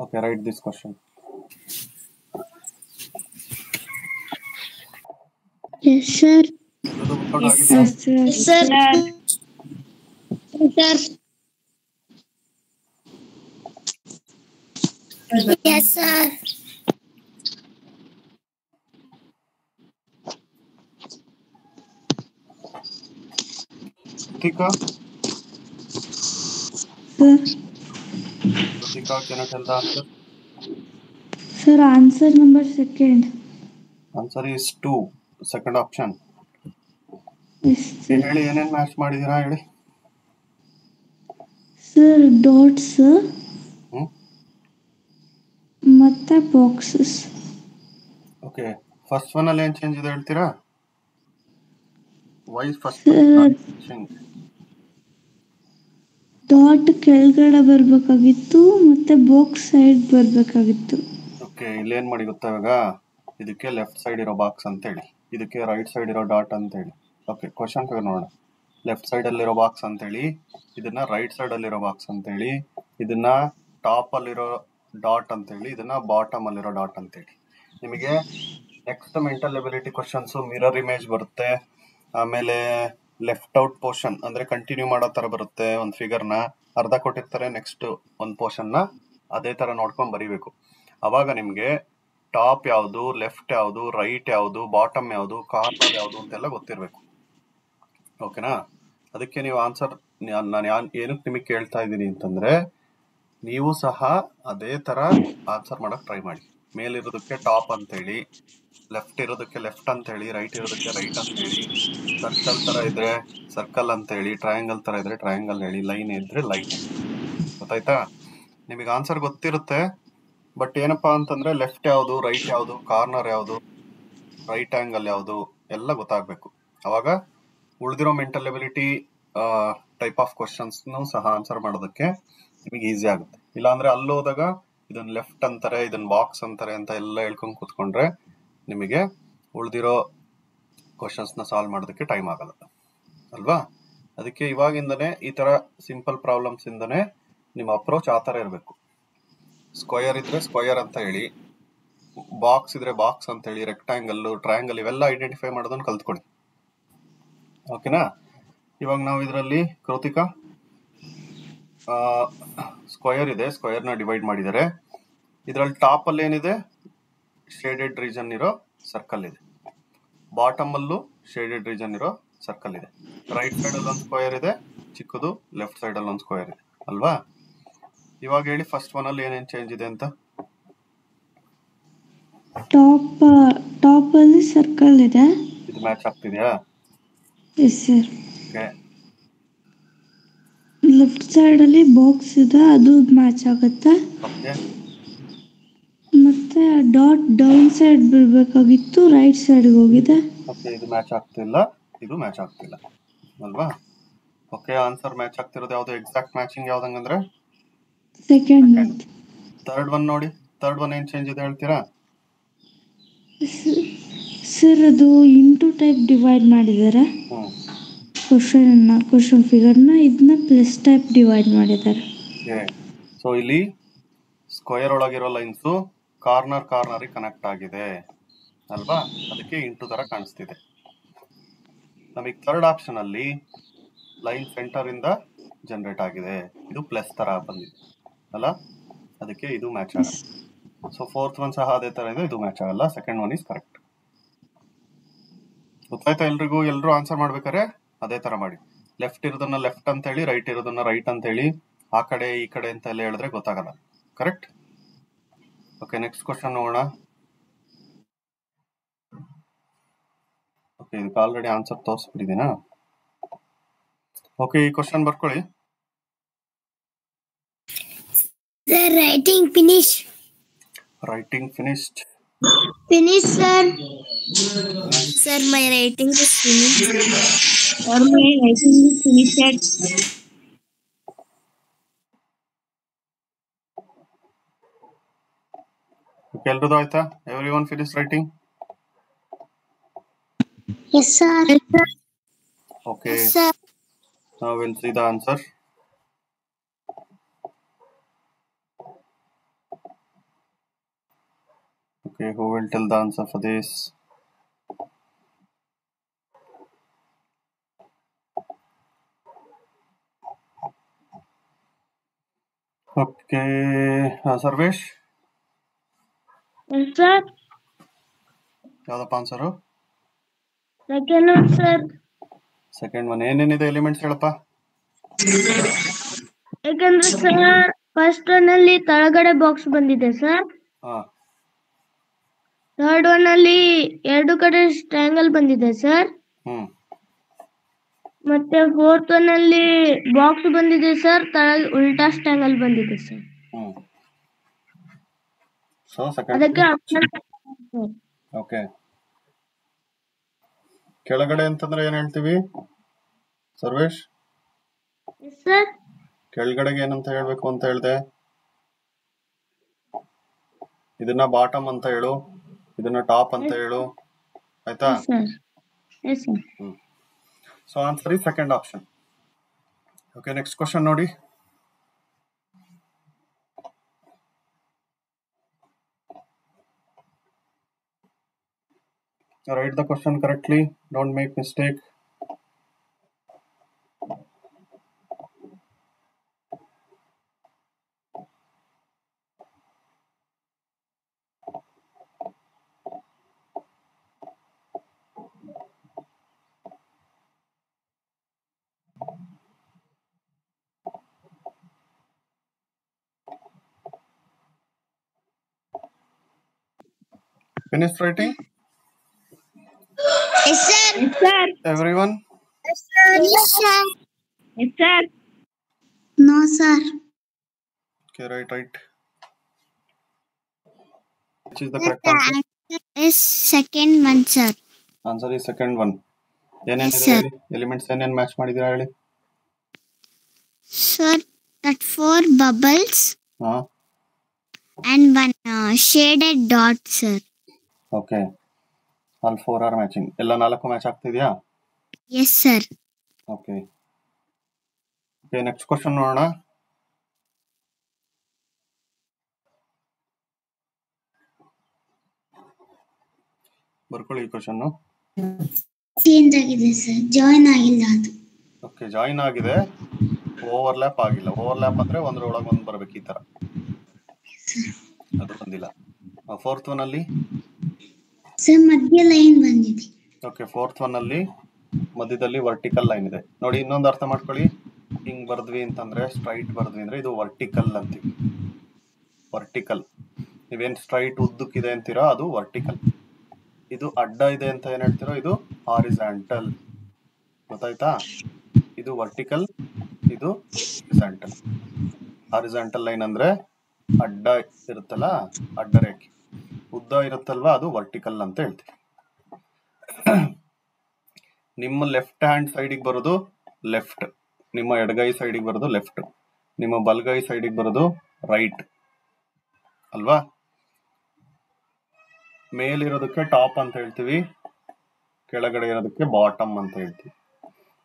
Okay, right this question. Yes sir. Sir yes sir. Kritika? Sir. Kritika, can you tell the answer? Sir, answer number 2. Answer is 2, second option. Yes, sir. ಹೇಳಿ ಏನೇನ್ match ಮಾಡಿದೀರಾ ಹೇಳಿ. Sir, dots ಮತ್ತೆ boxes. Okay, first one ಅಲ್ಲಿ ಏನ್ change ಇದೆ ಹೇಳ್ತೀರಾ? Y first dot ಕೆಳಗಡೆ ಬರ್ಬೇಕಾಗಿತ್ತು ಮತ್ತೆ ಬಾಕ್ಸ್ ಸೈಡ್ ಬರ್ಬೇಕಾಗಿತ್ತು. ಓಕೆ, ಇಲ್ಲಿ ಏನ್ ಮಾಡಿ ಗೊತ್ತಾ, ಇವಾಗ ಇದಕ್ಕೆ ಲೆಫ್ಟ್ ಸೈಡ್ ಇರೋ ಬಾಕ್ಸ್ ಅಂತ ಹೇಳಿ, ಇದಕ್ಕೆ ರೈಟ್ ಸೈಡ್ ಇರೋ ಡಾಟ್ ಅಂತ ಹೇಳಿ. ಓಕೆ, ಕ್ವಶನ್ ನೋಡೋಣ. ಲೆಫ್ಟ್ ಸೈಡ್ ಅಲ್ಲಿರೋ ಬಾಕ್ಸ್ ಅಂತ ಹೇಳಿ, ಇದನ್ನ ರೈಟ್ ಸೈಡ್ ಅಲ್ಲಿರೋ ಬಾಕ್ಸ್ ಅಂತ ಹೇಳಿ, ಇದನ್ನ ಟಾಪ್ ಅಲ್ಲಿರೋ ಡಾಟ್ ಅಂತ ಹೇಳಿ, ಇದನ್ನ ಬಾಟಮ್ ಅಲ್ಲಿರೋ ಡಾಟ್ ಅಂತ ಹೇಳಿ. ನಿಮಗೆ next mental ability questions mirror image ಬರುತ್ತೆ, ಆಮೇಲೆ ಲೆಫ್ಟ್ ಔಟ್ ಪೋರ್ಷನ್ ಅಂದ್ರೆ ಕಂಟಿನ್ಯೂ ಮಾಡೋ ತರ ಬರುತ್ತೆ. ಒಂದು ಫಿಗರ್ನ ಅರ್ಧ ಕೊಟ್ಟಿರ್ತಾರೆ, ನೆಕ್ಸ್ಟ್ ಒಂದು ಪೋರ್ಷನ್ನ ಅದೇ ತರ ನೋಡ್ಕೊಂಡು ಬರೀಬೇಕು. ಅವಾಗ ನಿಮ್ಗೆ ಟಾಪ್ ಯಾವುದು, ಲೆಫ್ಟ್ ಯಾವುದು, ರೈಟ್ ಯಾವುದು, ಬಾಟಮ್ ಯಾವುದು, ಕಾರ್ನರ್ ಯಾವುದು ಅಂತೆಲ್ಲ ಗೊತ್ತಿರಬೇಕು. ಓಕೆನಾ? ಅದಕ್ಕೆ ನೀವು ಆನ್ಸರ್ ನಾನು ಏನಕ್ಕೆ ನಿಮಗೆ ಕೇಳ್ತಾ ಇದ್ದೀನಿ ಅಂತಂದ್ರೆ, ನೀವು ಸಹ ಅದೇ ತರ ಆನ್ಸರ್ ಮಾಡಕ್ ಟ್ರೈ ಮಾಡಿ. ಮೇಲಿರೋದಕ್ಕೆ ಟಾಪ್ ಅಂತ ಹೇಳಿ, ಲೆಫ್ಟ್ ಇರೋದಕ್ಕೆ ಲೆಫ್ಟ್ ಅಂತ ಹೇಳಿ, ರೈಟ್ ಇರೋದಕ್ಕೆ ರೈಟ್ ಅಂತ ಹೇಳಿ, ಸರ್ಕಲ್ ತರ ಇದ್ರೆ ಸರ್ಕಲ್ ಅಂತ ಹೇಳಿ, ಟ್ರಯಾಂಗಲ್ ತರ ಇದ್ರೆ ಟ್ರಯಾಂಗಲ್ ಹೇಳಿ, ಲೈನ್ ಇದ್ರೆ ಲೈನ್. ಗೊತ್ತಾಯ್ತಾ? ನಿಮಗೆ ಆನ್ಸರ್ ಗೊತ್ತಿರುತ್ತೆ, ಬಟ್ ಏನಪ್ಪಾ ಅಂತಂದ್ರೆ ಲೆಫ್ಟ್ ಯಾವುದು, ರೈಟ್ ಯಾವುದು, ಕಾರ್ನರ್ ಯಾವುದು, ರೈಟ್ ಆಂಗಲ್ ಯಾವುದು ಎಲ್ಲ ಗೊತ್ತಾಗ್ಬೇಕು. ಅವಾಗ ಉಳಿದಿರೋ mental ability type of questions ಸಹ ಆನ್ಸರ್ ಮಾಡೋದಕ್ಕೆ ನಿಮಗೆ ಈಸಿ ಆಗುತ್ತೆ. ಇಲ್ಲಾಂದ್ರೆ ಅಲ್ಲಿ ಹೋದಾಗ ಇದನ್ನ ಲೆಫ್ಟ್ ಅಂತಾರೆ, ಇದನ್ನ ಬಾಕ್ಸ್ ಅಂತಾರೆ ಅಂತ ಎಲ್ಲ ಹೇಳ್ಕೊಂಡು ಕೂತ್ಕೊಂಡ್ರೆ ನಿಮಗೆ ಉಳಿದಿರೋ ಕ್ವಶನ್ಸ್ನ ಸಾಲ್ವ್ ಮಾಡೋದಕ್ಕೆ ಟೈಮ್ ಆಗಲ್ಲ ಅಲ್ವಾ? ಅದಕ್ಕೆ ಇವಾಗಿಂದನೇ ಈ ತರ ಸಿಂಪಲ್ ಪ್ರಾಬ್ಲಮ್ಸ್ ಇಂದನೇ ನಿಮ್ಮ ಅಪ್ರೋಚ್ ಆ ತರ ಇರಬೇಕು. ಸ್ಕ್ವಯರ್ ಇದ್ರೆ ಸ್ಕ್ವಯರ್ ಅಂತ ಹೇಳಿ, ಬಾಕ್ಸ್ ಇದ್ರೆ ಬಾಕ್ಸ್ ಅಂತ ಹೇಳಿ, ರೆಕ್ಟಾಂಗಲ್, ಟ್ರಯಾಂಗಲ್ ಇವೆಲ್ಲ ಐಡೆಂಟಿಫೈ ಮಾಡೋದನ್ನ ಕಲ್ತ್ಕೊಳ್ಳಿ. ಓಕೆನಾ? ಇವಾಗ ನಾವು ಇದರಲ್ಲಿ ಕೃತಿಕಾ ಸ್ಕ್ವಯರ್ ಇದೆ, ಸ್ಕ್ವಯರ್ನ ಡಿವೈಡ್ ಮಾಡಿದ್ದಾರೆ. ಇದರಲ್ಲಿ ಟಾಪ್ ಅಲ್ಲಿ ಏನಿದೆ, ಶೇಡೆಡ್ ರೀಜನ್ ಇರೋ ಸರ್ಕಲ್ ಇದೆ, ಬಾಟಮ್ ಅಲ್ಲೂ ಶೇಡೆಡ್ ರೀಜನ್ ಇರೋ ಸರ್ಕಲ್ ಇದೆ. ರೈಟ್ ಸೈಡ್ ಅಲ್ಲಿ ಒಂದು ಸ್ಕ್ವೇರ್ ಇದೆ ಚಿಕ್ಕದು, ಲೆಫ್ಟ್ ಸೈಡ್ ಅಲ್ಲಿ ಒಂದು ಸ್ಕ್ವೇರ್ ಇದೆ ಅಲ್ವಾ? ಇವಾಗ ಹೇಳಿ ಫಸ್ಟ್ ಒನ್ ಅಲ್ಲಿ ಏನೇನು ಚೇಂಜ್ ಇದೆ ಅಂತ. ಟಾಪ್ ಅಲ್ಲಿ ಸರ್ಕಲ್ ಇದೆ. ಇದು ಮ್ಯಾಚ್ ಆಗ್ತಿದ್ಯಾ? Yes sir. Okay. Left side ಅಲ್ಲಿ ಬಾಕ್ಸ್ ಇದೆ, ಅದು ಮ್ಯಾಚ್ ಆಗುತ್ತೆ. ಓಕೆ. ಮತ್ತೆ ಡಾಟ್ ಡೌನ್ ಸೈಡ್ ಬೀಳ್ಬೇಕಾಗಿತ್ತು, ರೈಟ್ ಸೈಡ್ಗೆ ಹೋಗಿದೆ. ಓಕೆ, ಇದು ಮ್ಯಾಚ್ ಆಗ್ತಿಲ್ಲ, ಇದು ಮ್ಯಾಚ್ ಆಗ್ತಿಲ್ಲ ಅಲ್ವಾ? ಓಕೆ, ಆನ್ಸರ್ ಮ್ಯಾಚ್ ಆಗ್ತಿರೋದು ಯಾವುದು? ಎಕ್ಸಾಕ್ಟ್ ಮ್ಯಾಚಿಂಗ್ ಯಾವ್ದಂಗಂದ್ರೆ ಸೆಕೆಂಡ್. ಥರ್ಡ್ ಒನ್ ನೋಡಿ, ಥರ್ಡ್ ಒನ್ ಏನ್ ಚೇಂಜ್ ಇದೆ ಹೇಳ್ತೀರಾ? ಸರ್ ಅದು ಇಂಟು ಟೈಪ್ ಡಿವೈಡ್ ಮಾಡಿದ್ದಾರೆ ಹ್ಮ್. ಕ್ವಶನ್ ಫಿಗರ್ನ, ಇದನ್ನ ಪ್ಲಸ್ ಟೈಪ್ ಡಿವೈಡ್ ಮಾಡಿದ್ದಾರೆ. ಓಕೆ, ಸೊ ಇಲ್ಲಿ ಸ್ಕ್ವೇರ್ ಒಳಗಿರೋ ಲೈನ್ಸು ಕಾರ್ನರ್ಗೆ ಕನೆಕ್ಟ್ ಆಗಿದೆ ಅಲ್ವಾ? ಅದಕ್ಕೆ ಇಂಟು ತರ ಕಾಣಿಸ್ತಿದೆ. ನಮಗೆ ಥರ್ಡ್ ಆಪ್ಷನ್ ಅಲ್ಲಿ ಲೈನ್ ಸೆಂಟರ್ ಇಂದ ಜನರೇಟ್ ಆಗಿದೆ, ಇದು ಪ್ಲಸ್ ತರ ಬಂದಿದೆ ಅಲ್ಲ, ಅದಕ್ಕೆ ಇದು ಮ್ಯಾಚ್ ಆಗಲ್ಲ. ಸೊ ಫೋರ್ತ್ ಒನ್ ಸಹ ಅದೇ ತರ ಇದೆ, ಇದು ಮ್ಯಾಚ್ ಆಗಲ್ಲ. Second one is correct. ಗೊತ್ತಾಯ್ತಾ ಎಲ್ರಿಗೂ? ಎಲ್ಲರೂ ಆನ್ಸರ್ ಮಾಡ್ಬೇಕಾರೆ ಅದೇ ತರ ಮಾಡಿ. ಲೆಫ್ಟ್ ಇರೋದನ್ನ ಲೆಫ್ಟ್ ಅಂತ ಹೇಳಿ, ರೈಟ್ ಇರೋದನ್ನ ರೈಟ್ ಅಂತ ಹೇಳಿ, ಆ ಕಡೆ ಈ ಕಡೆ ಅಂತ ಎಲ್ಲ ಹೇಳಿದ್ರೆ ಗೊತ್ತಾಗಲ್ಲ. ಕರೆಕ್ಟ್? ಓಕೆ, ನೆಕ್ಸ್ಟ್ ಕ್ವಶನ್ ನೋಡೋಣ. ಓಕೆ, ಇದಕ್ಕೆ ಆಲ್ರೆಡಿ ಆನ್ಸರ್ ತೋರಿಸ್ಬಿಟ್ಟಿದ್ದೀನಾ? ಓಕೆ, ಈ ಕ್ವಶನ್ ಬರ್ಕೊಳ್ಳಿ. Writing finish. Writing finished. Finish sir. Sir my writing is finished. Or my writing is finished. Okay, ಎಲ್ರದ್ದು ಆಯ್ತಾ? Everyone finish writing? Yes sir. Okay, Yes sir. now we'll see the answer. Okay, who will tell the answer for this? Okay, Sarvesh, Yes sir. ಯಾವ್ದಪ್ಪ answer? Second one sir. Second one. ಏನೇನಿದೆ elements ಹೇಳಪ್ಪ? ಯಾಕಂದ್ರೆ sir first one ಅಲ್ಲಿ ಕೆಳಗಡೆ box ಬಂದಿದೆ sir. ಹಾ, third one ಅಲ್ಲಿ ಎರಡು ಕಡೆ ಟ್ರಯಾಂಗಲ್ ಬಂದಿದೆ ಸರ್. ಹ್ಮ್. ಮತ್ತೆ ಫೋರ್ತ್ ಒನ್ ಅಲ್ಲಿ ಬಾಕ್ಸ್ ಬಂದಿದೆ ಸರ್, ತಳಗ್ ಉಲ್ಟಾ ಟ್ರಯಾಂಗಲ್ ಬಂದಿದೆ ಸರ್. ಹ್ಮ್. So second. ಅದಕ್ಕೆ ಆಪ್ಷನ್ ಸರ್. ಓಕೆ, ಕೆಳಗಡೆ ಅಂತಂದ್ರೆ ಏನ್ ಹೇಳ್ತೀವಿ ಸರ್ವೇಶ್? ಸರ್ ಕೆಳಗಡೆಗೆ ಏನಂತ ಹೇಳ್ಬೇಕು ಅಂತ ಹೇಳ್ದೆ? ಇದನ್ನ ಬಾಟಮ್ ಅಂತ ಹೇಳು, ಇದನ್ನ ಟಾಪ್ ಅಂತ ಹೇಳು, ಆಯ್ತಾ? Sir. Yes sir. So answer ಈ second option. Okay, next question ನೋಡಿ. Write the question correctly, don't make mistake. Finished writing? Yes sir. Yes sir. Everyone? Yes sir. Yes sir. Yes sir. No sir. Okay, right. Which is the correct answer? Answer is second one sir. Answer is second one. Yes, sir. Elements ಏನೇನು match ಮಾಡಿದೀರಾ ಹೇಳಿ? Sir, that 4 bubbles ಹಾ, and one shaded dot sir. Okay. All 4 are matching. ಎಲ್ಲ 4 match ಆಗ್ತಿದ್ಯಾ? Yes sir. Okay. Okay, next question ನೋಡೋಣ. ಬರ್ಕೊಳ್ಳಿ ಈ question. Change ಆಗಿದೆ ಸರ್, ಜಾಯಿನ್ ಆಗಿಲ್ಲ ಅದು. ಓಕೆ, ಜಾಯಿನ್ ಆಗಿದೆ, ಓವರ್ಲ್ಯಾಪ್ ಆಗಿಲ್ಲ. ಓವರ್ಲ್ಯಾಪ್ ಅಂದ್ರೆ ಒಂದ್ರೊಳಗೆ ಒಂದು ಬರ್ಬೇಕು ಈ ತರ, ಅದು ಬಂದಿಲ್ಲ. ಫೋರ್ತ್ ಒನ್ ಅಲ್ಲಿ ಸರ್ ಮಧ್ಯ ಲೈನ್ ಬಂದಿದೆ. ಓಕೆ, ಫೋರ್ತ್ ಒನ್ ಅಲ್ಲಿ ಮಧ್ಯದಲ್ಲಿ ವರ್ಟಿಕಲ್ ಲೈನ್ ಇದೆ ನೋಡಿ. ಇನ್ನೊಂದು ಅರ್ಥ ಮಾಡ್ಕೊಳ್ಳಿ, ಹಿಂಗ್ ಬರ್ದ್ವಿ ಅಂತಂದ್ರೆ ಸ್ಟ್ರೈಟ್ ಬರ್ದ್ವಿ ಅಂದ್ರೆ ಇದು ವರ್ಟಿಕಲ್ ಅಂತೀವಿ. ವರ್ಟಿಕಲ್, ನೀವೇನ್ ಸ್ಟ್ರೈಟ್ ಉದ್ದಕ್ಕಿದೆ ಅಂತೀರೋ ಅದು ವರ್ಟಿಕಲ್. ಇದು ಅಡ್ಡ ಇದೆ ಅಂತ ಏನ್ ಹೇಳ್ತೀರೋ ಇದು ಹಾರಿಜಾಂಟಲ್. ಗೊತ್ತಾಯ್ತಾ? ಇದು ವರ್ಟಿಕಲ್, ಇದು ಹಾರಿಜಾಂಟಲ್. ಹಾರಿಜಾಂಟಲ್ ಲೈನ್ ಅಂದ್ರೆ ಅಡ್ಡ ಇರುತ್ತಲ್ಲ, ಅಡ್ಡ ರೇಖೆ. ಉದ್ದ ಇರುತ್ತಲ್ವಾ, ಅದು ವರ್ಟಿಕಲ್ ಅಂತ ಹೇಳ್ತೀವಿ. ನಿಮ್ಮ ಲೆಫ್ಟ್ ಹ್ಯಾಂಡ್ ಸೈಡಿಗೆ ಬರೋದು ಲೆಫ್ಟ್, ನಿಮ್ಮ ಎಡಗೈ ಸೈಡಿಗೆ ಬರೋದು ಲೆಫ್ಟ್, ನಿಮ್ಮ ಬಲಗೈ ಸೈಡಿಗೆ ಬರೋದು ರೈಟ್ ಅಲ್ವಾ? ಮೇಲಿರೋದಕ್ಕೆ ಟಾಪ್ ಅಂತ ಹೇಳ್ತೀವಿ, ಕೆಳಗಡೆ ಇರೋದಕ್ಕೆ ಬಾಟಮ್ ಅಂತ ಹೇಳ್ತೀವಿ.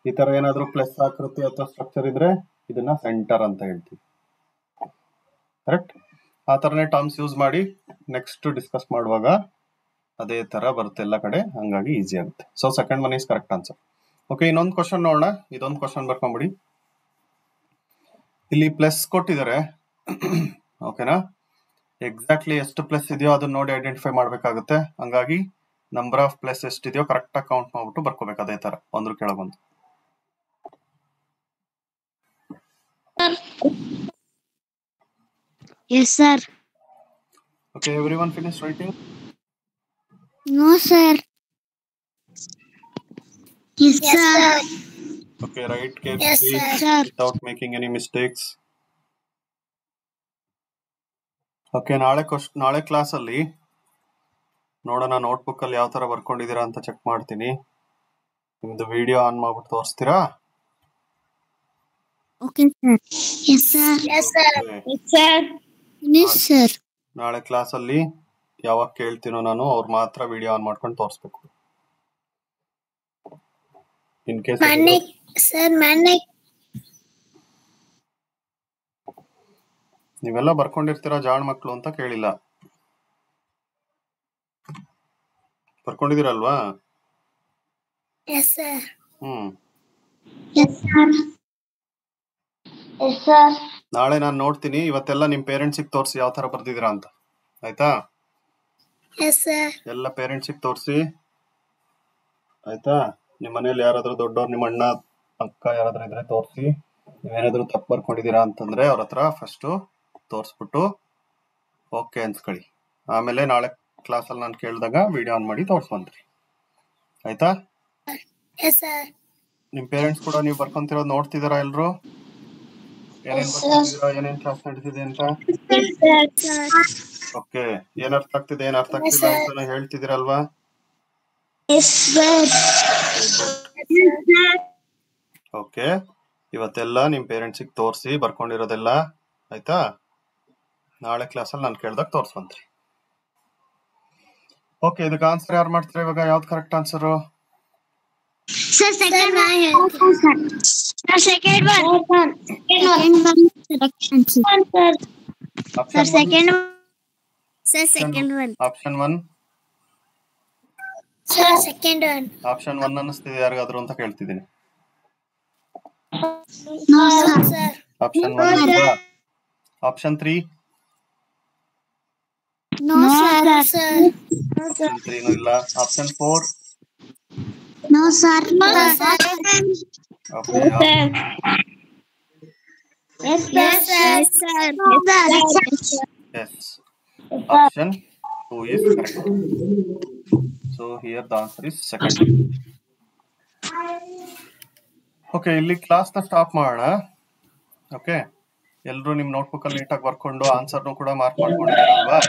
ಈ ತರ ಏನಾದ್ರೂ ಪ್ಲಸ್ ಆಕೃತಿ ಅಥವಾ ಸ್ಟ್ರಕ್ಚರ್ ಇದ್ರೆ ಇದನ್ನ ಸೆಂಟರ್ ಅಂತ ಹೇಳ್ತೀವಿ. ಕರೆಕ್ಟ್? ಆ ತರನೇ ಟರ್ಮ್ಸ್ ಯೂಸ್ ಮಾಡಿ ನೆಕ್ಸ್ಟ್ ಡಿಸ್ಕಸ್ ಮಾಡುವಾಗ ಅದೇ ತರ ಬರುತ್ತೆ ಎಲ್ಲ ಕಡೆ, ಹಂಗಾಗಿ ಈಸಿ ಆಗುತ್ತೆ. So second one is correct answer. Okay, ಇನ್ನೊಂದು ಕ್ವಶನ್ ನೋಡೋಣ. ಇದೊಂದು ಕ್ವಶನ್ ಬರ್ಕೊಂಬಿಡಿ. ಇಲ್ಲಿ ಪ್ಲಸ್ ಕೊಟ್ಟಿದ್ದಾರೆ, ಓಕೆನಾ? ಎಕ್ಸಾಕ್ಟ್ಲಿ ಎಷ್ಟು ಪ್ಲಸ್ ಇದೆಯೋ ಅದನ್ನ ನೋಡಿ ಐಡೆಂಟಿಫೈ ಮಾಡ್ಬೇಕಾಗುತ್ತೆ. ಹಂಗಾಗಿ ನಂಬರ್ ಆಫ್ ಪ್ಲಸ್ ಎಷ್ಟಿದೆಯೋ ಕರೆಕ್ಟ್ ಆಗಿ ಕೌಂಟ್ ಮಾಡ್ಬಿಟ್ಟು ಬರ್ಕೋಬೇಕು ಅದೇ ತರ, ಒಂದ್ರ ಕೆಳಗೊಂದು. Yes, sir. Okay, everyone finished writing? No, sir. Yes, sir. Okay, write carefully without making any mistakes. Okay, ನಾಳೆ ಕ್ಲಾಸ್ ಅಲ್ಲಿ ನೋಡೋಣ ನೋಟ್ಬುಕ್ ಅಲ್ಲಿ ಯಾವ ತರ ಬರ್ಕೊಂಡಿದ್ದೀರಾ ಅಂತ ಚೆಕ್ ಮಾಡ್ತೀನಿ. ನಿಮ್ದು ವಿಡಿಯೋ ಆನ್ ಮಾಡ್ಬಿಟ್ಟು ತೋರಿಸ್ತೀರಾ? Okay, sir. Yes, sir. Yes, sir. Yes, sir. Yes, sir. ನಾಳೆ ಕ್ಲಾಸ್ ಅಲ್ಲಿ ಯಾವಾಗ ಕೇಳ್ತೀನೋ ನಾನು ಅವ್ರು ಮಾತ್ರ ವಿಡಿಯೋ ಆನ್ ಮಾಡ್ಕೊಂಡು ತೋರಿಸ್ಬೇಕು. ಇನ್ ಕೇಸ್ ನೀವೆಲ್ಲ ಬರ್ಕೊಂಡಿರ್ತೀರಾ ಜಾಣ್ ಮಕ್ಳು ಅಂತ ಕೇಳಿಲ್ಲ. ಬರ್ಕೊಂಡಿದ್ದೀರಲ್ವಾ? Yes, sir. Yes, sir. Yes, sir. ನಾಳೆ ನಾನು ನೋಡ್ತೀನಿ. ಇವತ್ತೆಲ್ಲ ನಿಮ್ ಪೇರೆಂಟ್ಸಿಗೆ ತೋರಿಸಿ ಯಾವ ತರ ಬರ್ದಿದ್ದೀರಾ ಅಂತ, ಆಯ್ತಾ? Yes, sir. ಎಲ್ಲ ಪೇರೆಂಟ್ಸಿಗೆ ತೋರಿಸಿ, ಆಯ್ತಾ? ನಿಮ್ಮ ಮನೇಲಿ ಯಾರಾದ್ರೂ ದೊಡ್ಡವ್ರು, ನಿಮ್ಮ ಅಣ್ಣ ಅಕ್ಕ ಯಾರಾದ್ರೂ ಇದ್ರೆ ತೋರಿಸಿ. ನೀವೇನಾದ್ರೂ ತಪ್ಪು ಬರ್ಕೊಂಡಿದ್ದೀರಾ ಅಂತಂದ್ರೆ ಅವ್ರ ಹತ್ರ ಫಸ್ಟ್ ತೋರಿಸ್ಬಿಟ್ಟು ಓಕೆ ಅನ್ಸ್ಕೊಳ್ಳಿ. ಆಮೇಲೆ ನಾಳೆ ಕ್ಲಾಸಲ್ಲಿ ನಾನು ಕೇಳಿದಾಗ ವಿಡಿಯೋ ಆನ್ ಮಾಡಿ ತೋರಿಸ್ಕೊಂತ್ರಿ, ಆಯ್ತಾ? Yes, sir. ನಿಮ್ ಪೇರೆಂಟ್ಸ್ ಕೂಡ ನೀವು ಬರ್ಕೊಂತಿರೋದು ನೋಡ್ತಿದಾರಾ ಎಲ್ರು? ಏನೇನ್ ಬರ್ಕೊಂತಿದ್ದೀರಾ, ಏನೇನ್ ಕ್ಲಾಸ್ ನಡೀತಿದೆ ಅಂತ? ಓಕೆ, ಏನ್ ಅರ್ಥ ಆಗ್ತಿದೆ, ಏನ್ ಅರ್ಥ ಆಗ್ತಿಲ್ಲ ಅಂತ ಹೇಳ್ತಿದ್ದೀರಲ್ವಾ? ಓಕೆ, ಇವತ್ತೆಲ್ಲ ನಿಮ್ ಪೇರೆಂಟ್ಸಿಗೆ ತೋರಿಸಿ ಬರ್ಕೊಂಡಿರೋದೆಲ್ಲ, ಆಯ್ತಾ? ನಾಳೆ ಕ್ಲಾಸಲ್ಲಿ ನಾನು ಕೇಳ್ದಾಗ ತೋರಿಸ್ಕೊಂತ್ರಿ. ಓಕೆ, ಇದಕ್ಕೆ ಆನ್ಸರ್ ಯಾರು ಮಾಡ್ತೀರಾ ಇವಾಗ? ಯಾವ್ದು correct answer? Sir, second one. Sir, second one. Sir, second one. Sir, second one. Option 1. Sir, second one. Option 1 ಅನ್ನಿಸ್ತಿದೆ ಯಾರಿಗಾದ್ರು ಅಂತ ಕೇಳ್ತಿದ್ದೀನಿ. No, sir. ಆಪ್ಷನ್ 1 ಇಲ್ವಾ? ಆಪ್ಷನ್ 3? No, sir. ಆಪ್ಷನ್ 3 ಇಲ್ಲ. Option 4? No, sir. No, sir. Okay, Yes, sir. yes. Option 2 is correct. So here the answer is second. Okay, ಇಲ್ಲಿ class ನ stop ಮಾಡೋಣ. Okay, ಎಲ್ಲರೂ ನಿಮ್ ನೋಟ್ಬುಕ್ ಅಲ್ಲಿ ನೀಟಾಗಿ ಬರ್ಕೊಂಡು ಆನ್ಸರ್ನು ಕೂಡ ಮಾರ್ಕ್ ಮಾಡ್ಕೊಂಡಿದ್ದೀರಲ್ವಾ?